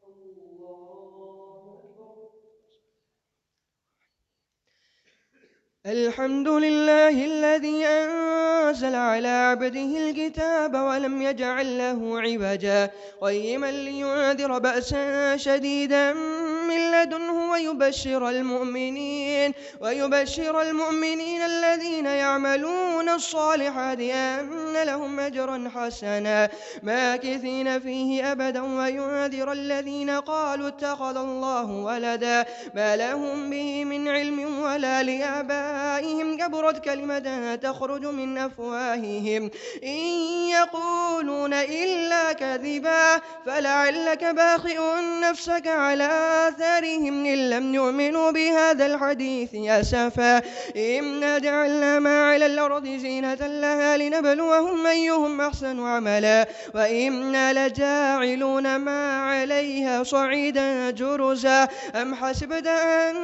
الله أكبر. الحمد لله الذي أنزل على عبده الكتاب ولم يجعل له عوجا قيما لينذر بأسا شديدا من لدنه ويبشر المؤمنين الذين يعملون الصالحات أن لهم أجرا حسنا ماكثين فيه أبدا وينذر الذين قالوا اتخذ الله ولدا ما لهم به من علم ولا لآبائهم كبرت كلمة تخرج من أفواههم إن يقولون إلا كذبا فلعلك باخئ نفسك على آثارهم إن لم يؤمنوا بهذا الحديث أسفا إنا جعلنا ما على الأرض زينة لها لنبلوهم أيهم أحسن عملا وإنا لجاعلون ما عليها صعيدا جرزا أم حسبت أن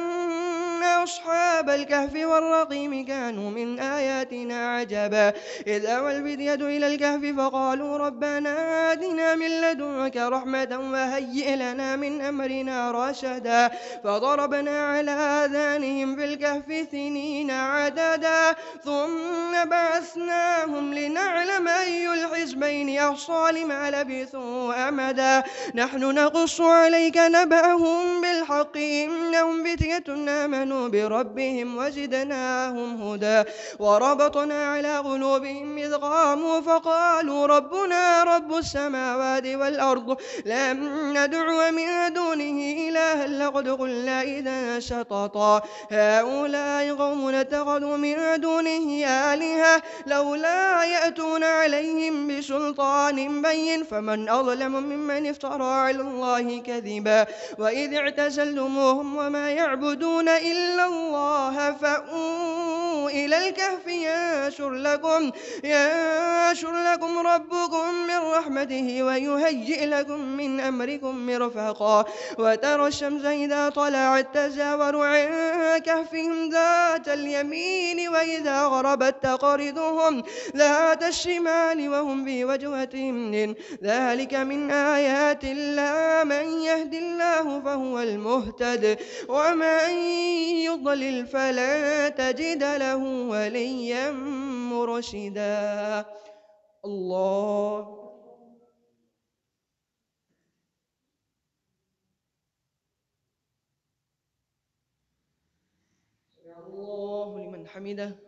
أصحاب الكهف والرقيم كانوا من آياتنا عجبا إذ أوى الفتية إلى الكهف فقالوا ربنا آتنا من لدنك لدنك رحمة وهيئ لنا من أمرنا رشدا فضربنا على آذانهم في الكهف سنين عددا ثم بعثناهم لنعلم أي الحزبين أحصى لما لبثوا أمدا نحن نقص عليك نبأهم بالحق إنهم فتية آمنوا بربهم وزدناهم هدى وربطنا على قلوبهم إذ قاموا فقالوا ربنا رب السماوات والأرض لن ندعو من دونه إلها لقد قلنا إذا شططا هؤلاء قوم اتخذوا من دونه آلهة لولا يأتون عليهم بسلطان بين فمن أظلم ممن افترى على الله كذبا وإذ اعتزلتموهم وما يعبدون إلا الله فأووا إلى الكهف ينشر لكم ربكم من رحمته ويهيئ لكم من أمركم مرفقا وترى الشمس إذا طلعت تزاور عن كهفهم ذات اليمين وإذا غربت تقرضهم ذات الشمال وهم في وجهة ذلك من آيات الله من يهد الله فهو المهتد ومن يضلل فلا تجد له وليا مرشدا الله الله لمن حمده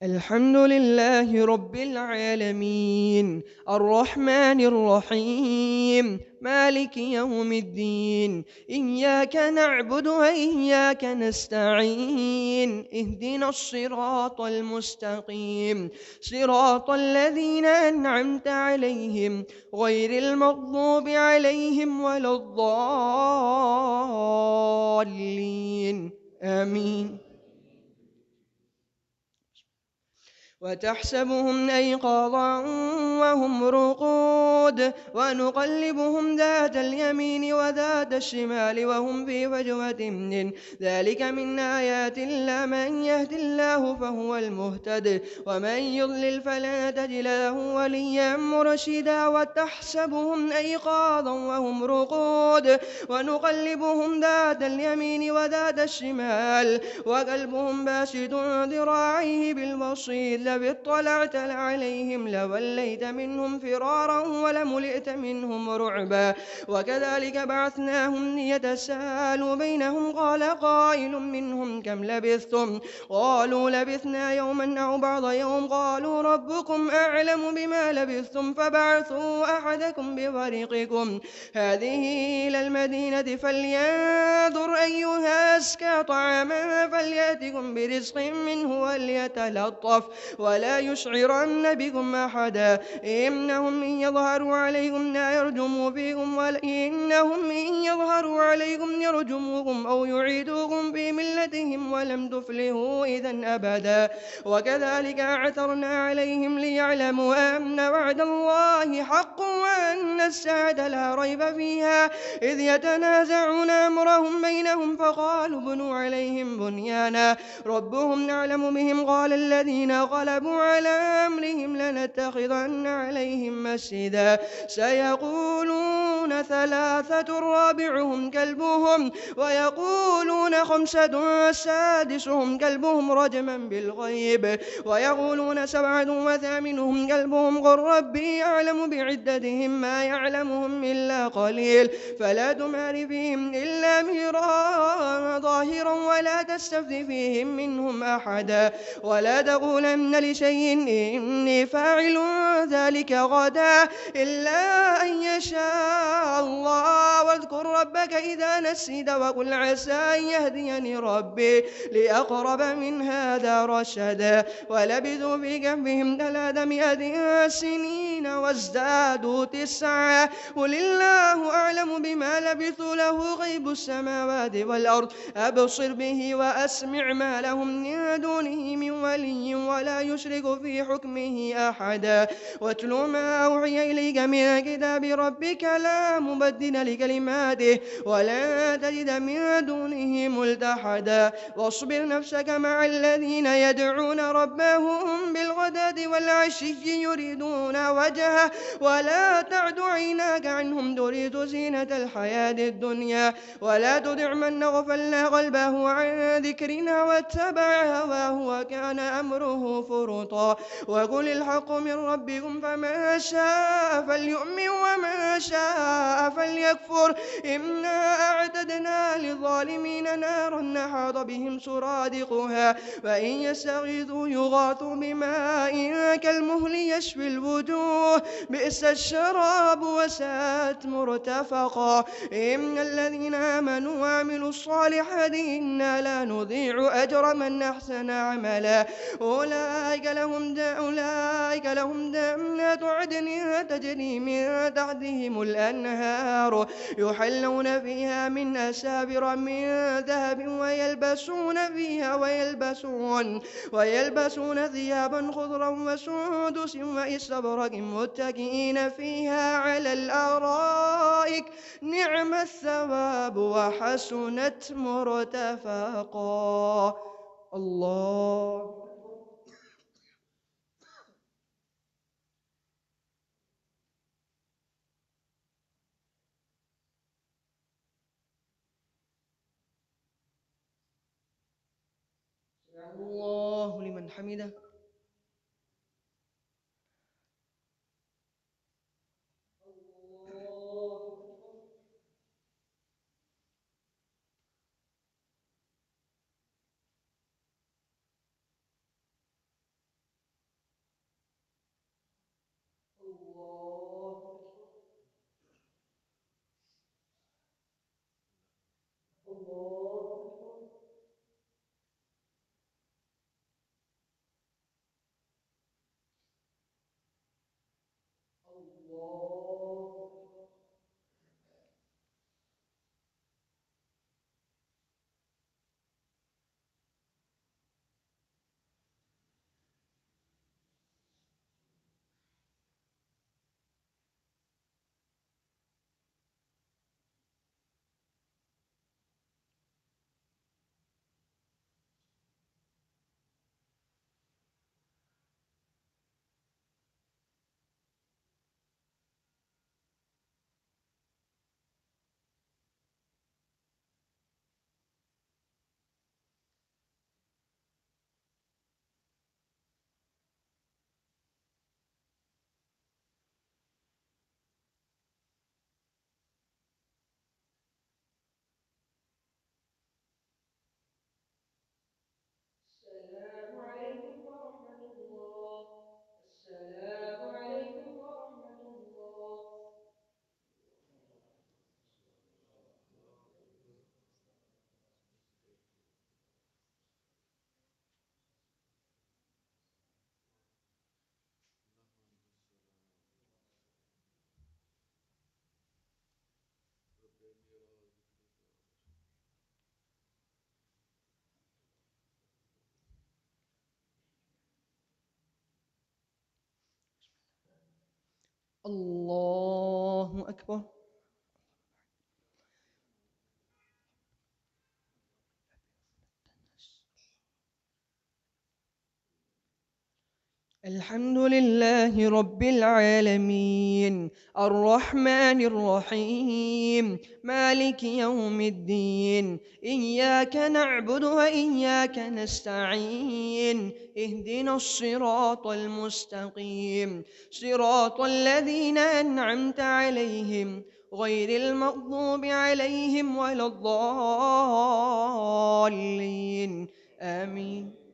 الحمد لله رب العالمين الرحمن الرحيم مالك يوم الدين إياك نعبد وإياك نستعين اهدنا الصراط المستقيم صراط الذين أنعمت عليهم غير المغضوب عليهم ولا الضالين آمين وتحسبهم أيقاظا وهم رقود ونقلبهم ذات اليمين وذات الشمال وهم في فجوة منه ذلك من آيات الله من يهد الله فهو المهتد ومن يضلل فلا تجد له وليا مرشدا وتحسبهم أيقاظا وهم رقود ونقلبهم ذات اليمين وذات الشمال وقلبهم باسط ذراعيه بالوصيد لو اطلعت عليهم لوليت منهم فرارا ولملئت منهم رعبا وكذلك بعثناهم ليتساءلوا بينهم قال قائل منهم كم لبثتم قالوا لبثنا يوما أو بعض يوم قالوا ربكم أعلم بما لبثتم فبعثوا أحدكم بورقكم هذه إلى المدينة فلينظر أيها أزكى طعاما فليأتكم برزق منه وليتلطف ولا يشعرن بكم أحدا إنهم إن يظهروا عليكم لا يرجموا فيكم وإنهم إن يظهروا عليكم يرجموكم أو يعيدوكم في ملتهم ولم تفلحوا إذا أبدا وكذلك أعثرنا عليهم ليعلموا أن وعد الله حق وأن الساعة لا ريب فيها إذ يتنازعون أمرهم بينهم فقالوا بنوا عليهم بنيانا ربهم أعلم بهم قال الذين غلبوا على أمرهم لنتخذن عليهم مسجدا سيقولون ثلاثة رابعهم كلبهم ويقولون خمسة سادسهم كلبهم رجما بالغيب ويقولون سبعة وثامنهم كلبهم قل ربي أعلم بعدتهم ما يعلمهم إلا قليل فلا تمار فيهم إلا ميراء ظاهرا ولا تستفت فيهم منهم أحدا ولا تقولن لشيء إني فاعل ذلك غدا إلا أن يشاء الله واذكر ربك إذا نسيت وقل عسى أن يهديني ربي ربي لأقرب من هذا رشدا ولبثوا في كهفهم 300 سنين وازدادوا 9 قل الله أعلم بما لبثوا له غيب السماوات والأرض أبصر به وأسمع ما لهم من دونه من ولي ولا يشرك في حكمه أحدا واتل ما أوحي إليك من كتاب ربك لا مبدل لكلماته ولا تجد من دونه ملتحدا واصبر نفسك مع الذين يدعون ربهم بالغداة والعشي يريدون وجهه ولا تعد عيناك عنهم تريد زينة الحياة الدنيا ولا تطع من غفلنا قلبه عن ذكرنا واتبع هواه وكان أمره فرطا وقل الحق من ربكم فمن شاء فليؤمن ومن شاء فليكفر إنا أعتدنا للظالمين نارا نحاط بهم سرادقها وإن يستغيثوا يغاثوا بماء كالمهل يشفي الوجوه بئس الشراب وساءت مرتفقا إن الذين آمنوا وعملوا الصالحات إنا لا نضيع أجر من أحسن عملا أولئك لهم جنات عدن تجري من تحتهم الأنهار يحلون فيها من أساور من ذهب ويلبسون ثيابا خضرا وسندس وإستبرق متكئين فيها على الأرائك نعم الثواب وحسنت مرتفقا الله الله لمن حمده السلام عليكم ورحمة الله السلام عليكم ورحمة الله الله أكبر الحمد لله رب العالمين الرحمن الرحيم مالك يوم الدين إياك نعبد وإياك نستعين اهدنا الصراط المستقيم صراط الذين أنعمت عليهم غير المغضوب عليهم ولا الضالين آمين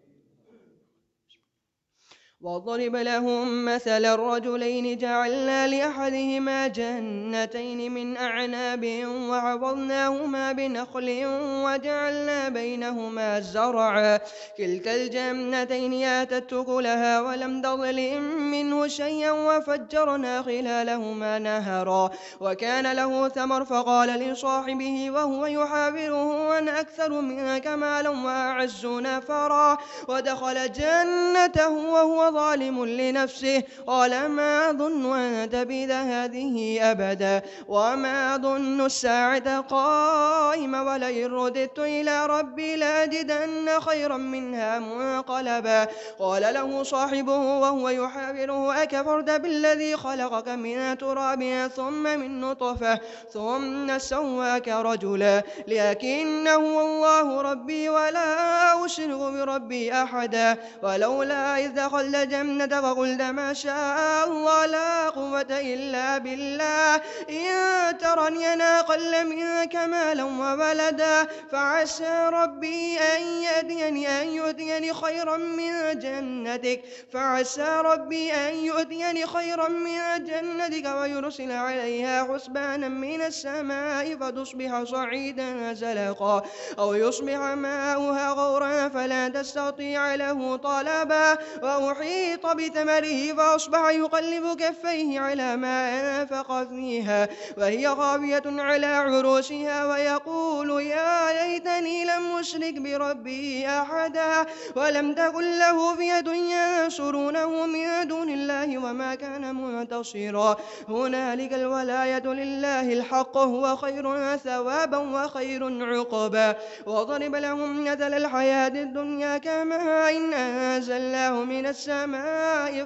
واضرب لهم مثل الرجلين جعلنا لأحدهما جنتين من أعناب وحفظناهما بنخل وجعلنا بينهما زرعا كلتا الجنتين آتت أكلها ولم تظلم منه شيئا وفجرنا خلالهما نهرا وكان له ثمر فقال لصاحبه وهو يحاوره أنا أكثر منك مالا وأعز نفرا ودخل جنته وهو ظالم لنفسه قال ما أظن أن تبيد هذه أبدا وما أظن الساعة قائمة ولئن رددت إلى ربي لأجدن خيرا منها منقلبا قال له صاحبه وهو يحاوره أكفرت بالذي خلقك من تراب ثم من نطفة ثم سواك رجلا لكنه الله ربي ولا أشرك بربي أحدا ولولا إذ دخلت جنتك فقلت ما شاء الله لا قوة إلا بالله إن ترني أنا أقل منك مالا وولدا فعسى ربي أن يؤتيني خيرا من جنتك ويرسل عليها حسبانا من السماء فتصبح صعيدا زلقا أو يصبح ماؤها غورا فلا تستطيع له طلبا وأحيط بثمره فأصبح يقلب كفيه على ما أنفق فيها وهي خاوية على عروشها ويقول يا ليتني لم أشرك بربي أحدا ولم تكن له فئة ينصرونه من دون الله وما كان منتصرا هنالك الولاية لله الحق هو خير ثوابا وخير عقبا وضرب لهم مثل الحياة الدنيا كماء إن أنزلناه من السماء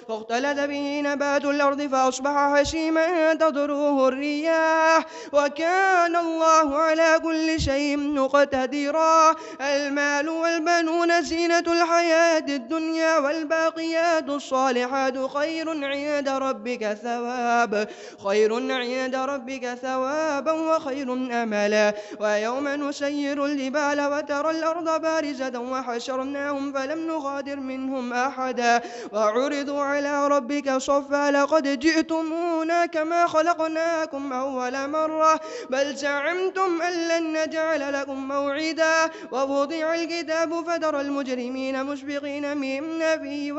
فاختلط به نبات الأرض فأصبح هشيما تذروه الرياح وكان الله على كل شيء مقتدرا المال والبنون زينة الحياة الدنيا والباقيات الصالحات خير عند ربك ثوابا وخير أملا ويوم نسير الجبال وترى الأرض بارزة وحشرناهم فلم نغادر منهم أحدا وعرضوا على ربك صفا لقد جئتمونا كما خلقناكم أول مرة بل زعمتم أن لن نجعل لكم موعدا ووضع الكتاب فترى المجرمين مشفقين مما فيه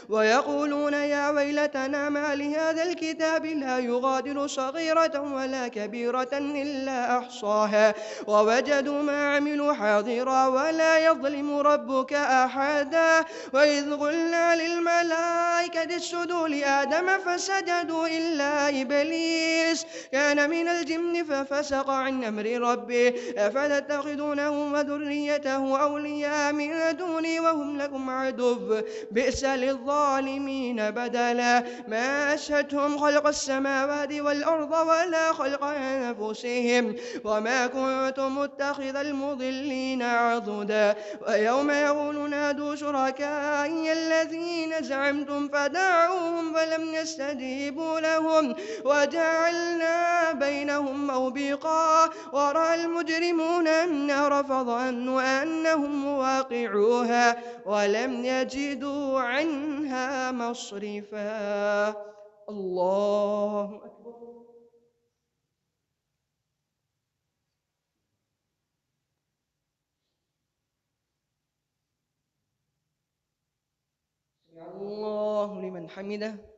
ويقولون يا ويلتنا ما لهذا الكتاب لا يغادر صغيرة ولا كبيرة إلا أحصاها ووجدوا ما عملوا حاضرا ولا يظلم ربك أحدا وإذ قلنا للملائكة اسجدوا لآدم فسجدوا إلا إبليس كان من الجن ففسق عن أمر ربه أفتتخذونه وذريته أولياء من دوني وهم لكم عدو بئس للظالمين بدلا ما أشهدهم خلق السماوات والأرض ولا خلق أنفسهم وما كنت متخذ المضلين عضدا ويوم يقول نادوا شركائي الذين زعمتم فدعوهم فلم يستجيبوا لهم وجعلنا بينهم موبقا ورأى المجرمون النار فظنوا أنهم واقعوها ولم يجدوا عنها مصرفا الله أكبر سمع الله لمن حمده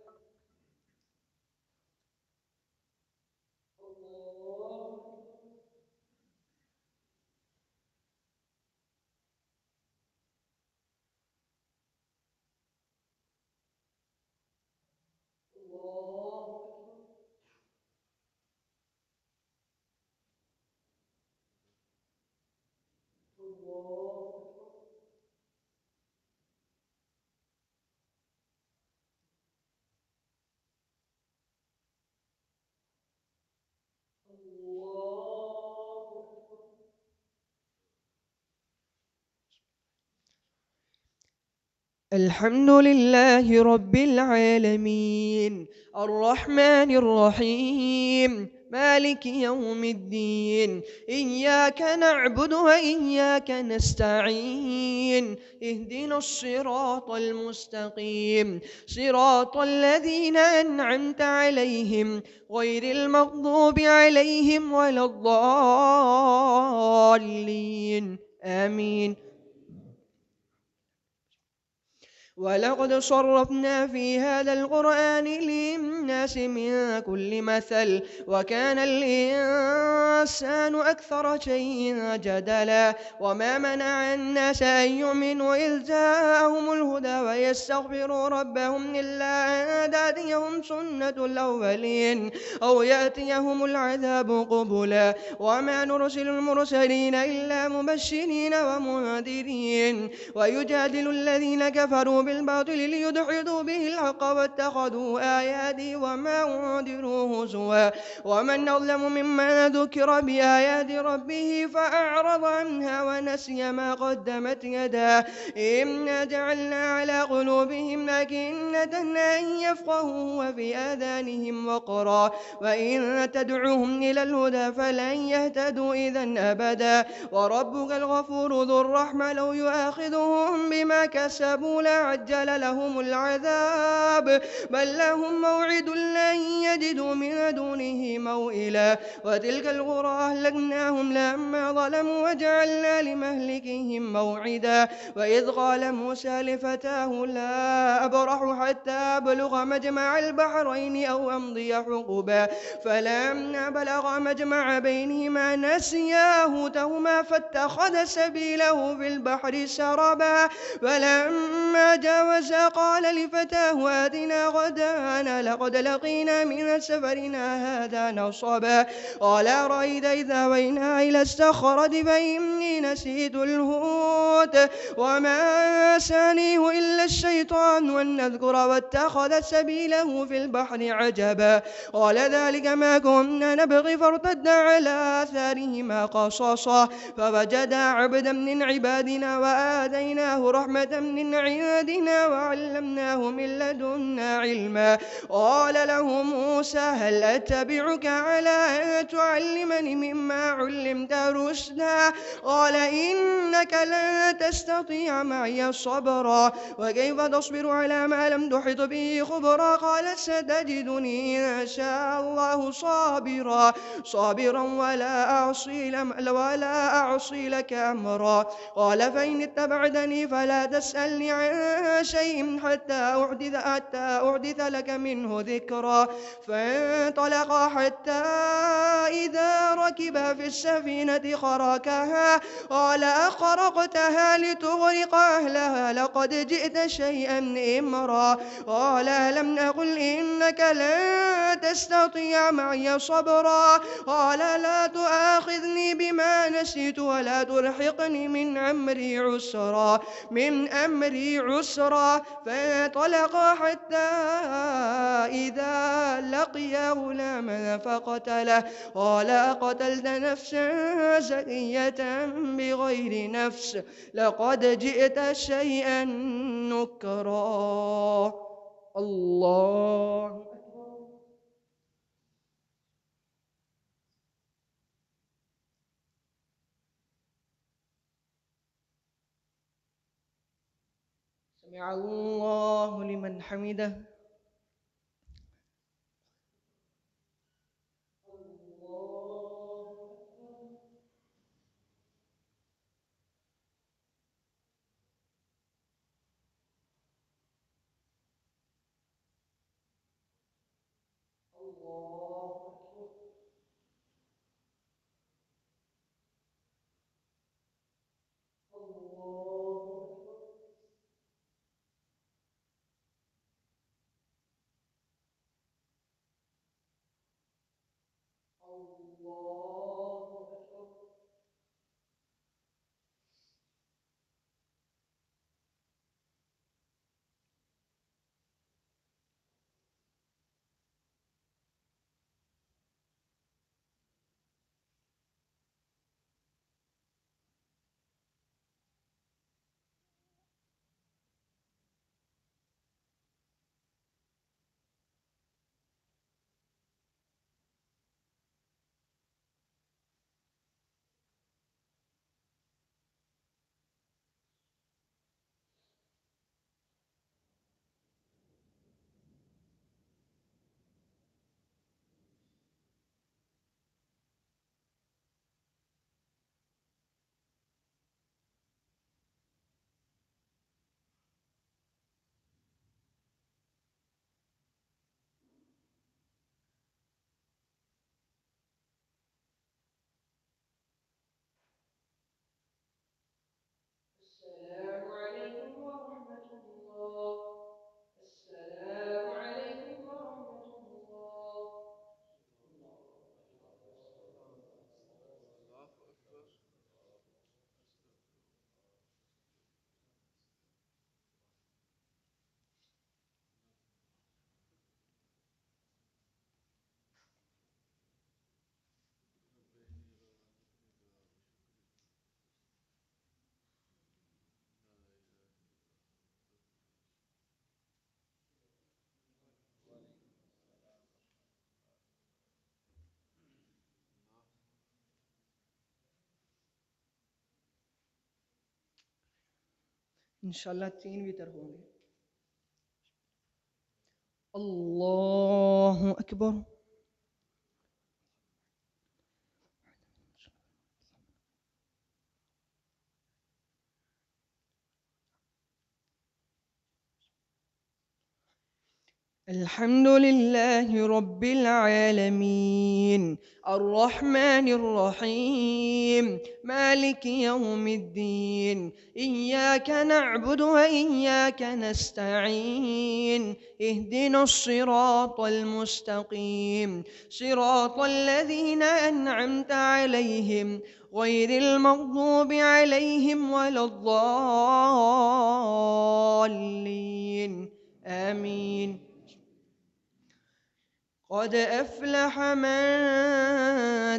الحمد لله رب العالمين الرحمن الرحيم مالك يوم الدين إياك نعبد وإياك نستعين اهدنا الصراط المستقيم صراط الذين أنعمت عليهم غير المغضوب عليهم ولا الضالين آمين. ولقد صرفنا في هذا القرآن للناس من كل مثل وكان الإنسان أكثر شيء جدلا وما منع الناس أن يؤمنوا إذ جاءهم الهدى ويستغفروا ربهم إلا أن تأتيهم سنة الأولين أو يأتيهم العذاب قبلا وما نرسل المرسلين إلا مبشرين ومنذرين ويجادل الذين كفروا بالباطل ليدحضوا به الحق واتخذوا آياتي وما أنذروا هزوا ومن أظلم ممن ذكر بآيات ربه فأعرض عنها ونسي ما قدمت يداه إنا جعلنا على قلوبهم أكنة أن يفقهوا وفي آذانهم وقرا وإن تدعوهم إلى الهدى فلن يهتدوا إذا أبدا وربك الغفور ذو الرحمة لو يؤاخذهم بما كسبوا لعجل لهم العذاب بل لهم موعد لن يجدوا من دونه موئلا وتلك القرى أهلكناهم لما ظلموا وجعلنا لمهلكهم موعدا وإذ قال موسى لفتاه لا أبرح حتى أبلغ مجمع البحرين أو أمضي حقبا فلما بلغ مجمع بينهما نسيا حوتهما فاتخذ سبيله في البحر سربا فلما جاوزا قال لفتاه آتنا غدانا لقد لقينا من سفرنا هذا نصبا قال أرأيت إذا وينا إلى الصخرة فإني نسيت الهوت وما أنسانيه إلا الشيطان أن نذكر واتخذ سبيله في البحر عجبا قال ذلك ما كنا نبغي فارتد على آثارهما قصصا فوجدا عبدا من عبادنا وآتيناه رحمة من عندنا وعلمناه من لدنا علما قال له موسى هل أتبعك على أن تعلمني مما علمت رشدا قال إنك لن تستطيع معي صبرا وكيف تصبر على ما لم تحط به خبرا قال ستجدني إن شاء الله صابرا ولا أعصي لك أمرا قال فإن اتبعتني فلا تسألني عن شيء حتى أحدث لك منه ذكرا فانطلقا حتى إذا ركبا في السفينة خرقها قال أخرقتها لتغرق أهلها لقد جئت شيئا إمرا قال لم أقل إنك لن تستطيع معي صبرا قال لا تؤاخذني بما نسيت ولا ترهقني من أمري عسرا فانطلقا حتى إذا لقيا غلاما فقتله قال أقتلت نفسا زكية بغير نفس لقد جئت شيئا نكرا الله سمع الله لمن حمده इंशाल्लाह 3 वितर होंगे। अल्लाहु अकबर। الحمد لله رب العالمين الرحمن الرحيم مالك يوم الدين إياك نعبد وإياك نستعين اهدنا الصراط المستقيم صراط الذين أنعمت عليهم غير المغضوب عليهم ولا الضالين آمين. قد أفلح من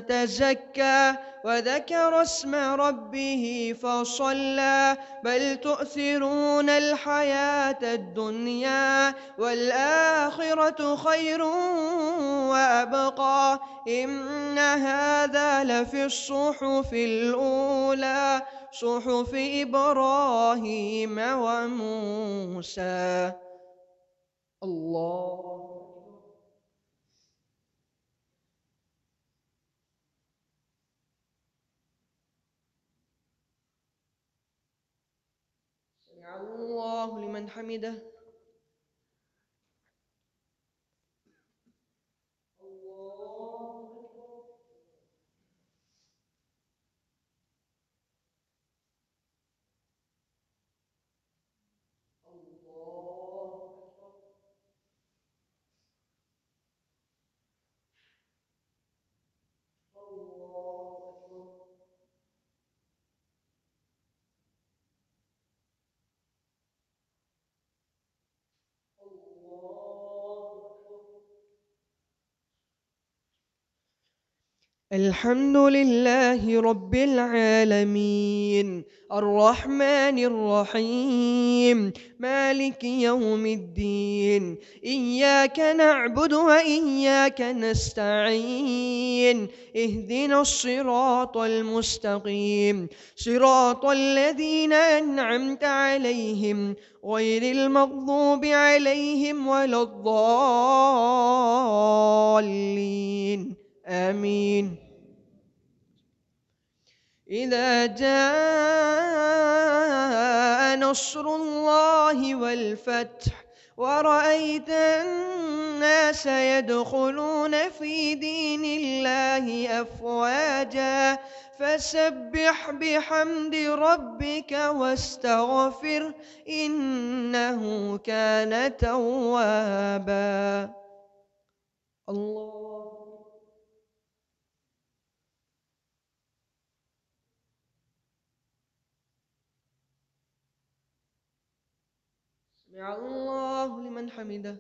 تزكى وذكر اسم ربه فصلى بل تؤثرون الحياة الدنيا والآخرة خير وأبقى إن هذا لفي الصحف الأولى صحف إبراهيم وموسى. الله. سمع الله لمن حمده. الحمد لله رب العالمين الرحمن الرحيم مالك يوم الدين إياك نعبد وإياك نستعين اهدنا الصراط المستقيم صراط الذين أنعمت عليهم غير المغضوب عليهم ولا الضالين آمين. إذا جاء نصر الله والفتح ورأيت الناس يدخلون في دين الله أفواجا فسبح بحمد ربك واستغفر إنه كان توابا. الله. سمع الله لمن حمده.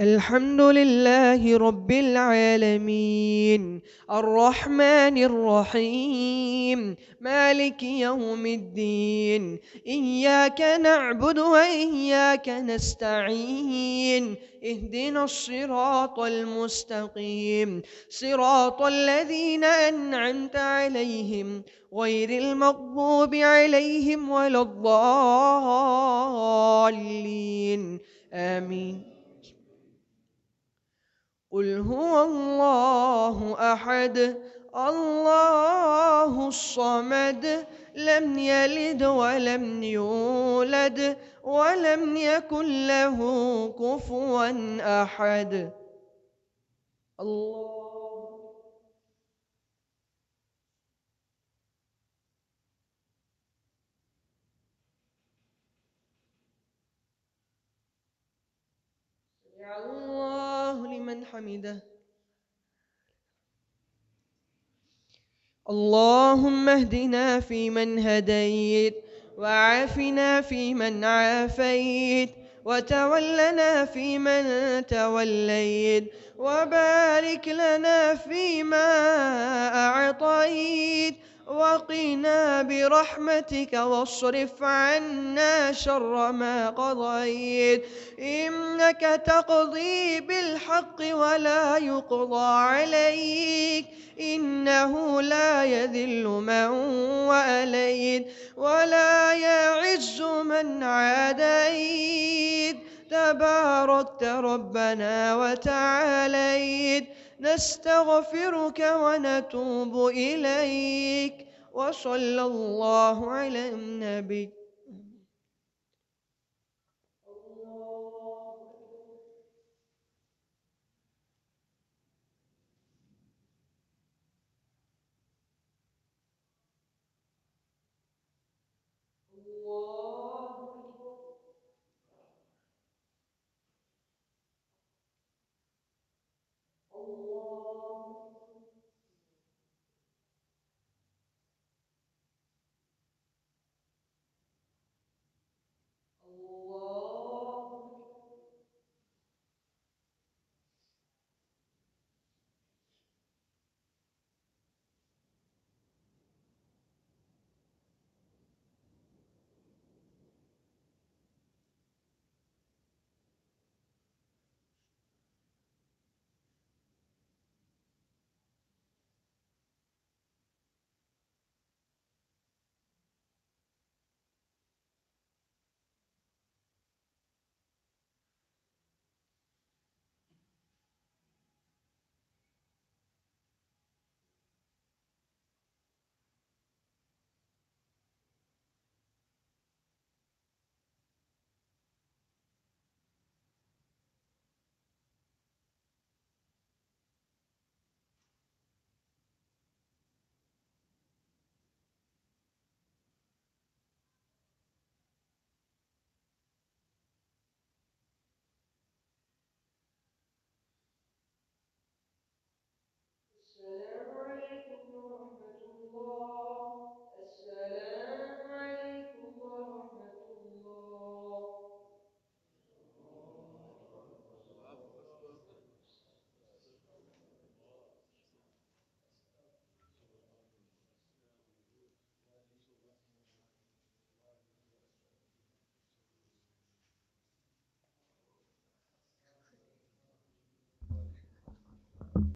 الحمد لله رب العالمين الرحمن الرحيم مالك يوم الدين إياك نعبد وإياك نستعين اهدنا الصراط المستقيم صراط الذين أنعمت عليهم غير المغضوب عليهم ولا الضالين آمين. قل هو الله أحد الله الصمد لم يلد ولم يولد ولم يكن له كفوا أحد. الله. سمع الله لمن حمده. اللهم اهدنا فيمن هديت، وعافنا فيمن عافيت، وتولنا فيمن توليت، وبارك لنا فيما أعطيت، وقنا برحمتك واصرف عنا شر ما قضيت، إنك تقضي بالحق ولا يقضى عليك، إنه لا يذل من واليت ولا يعز من عاديت، تباركت ربنا وتعاليت، نستغفرك ونتوب إليك، وصلى الله على النبي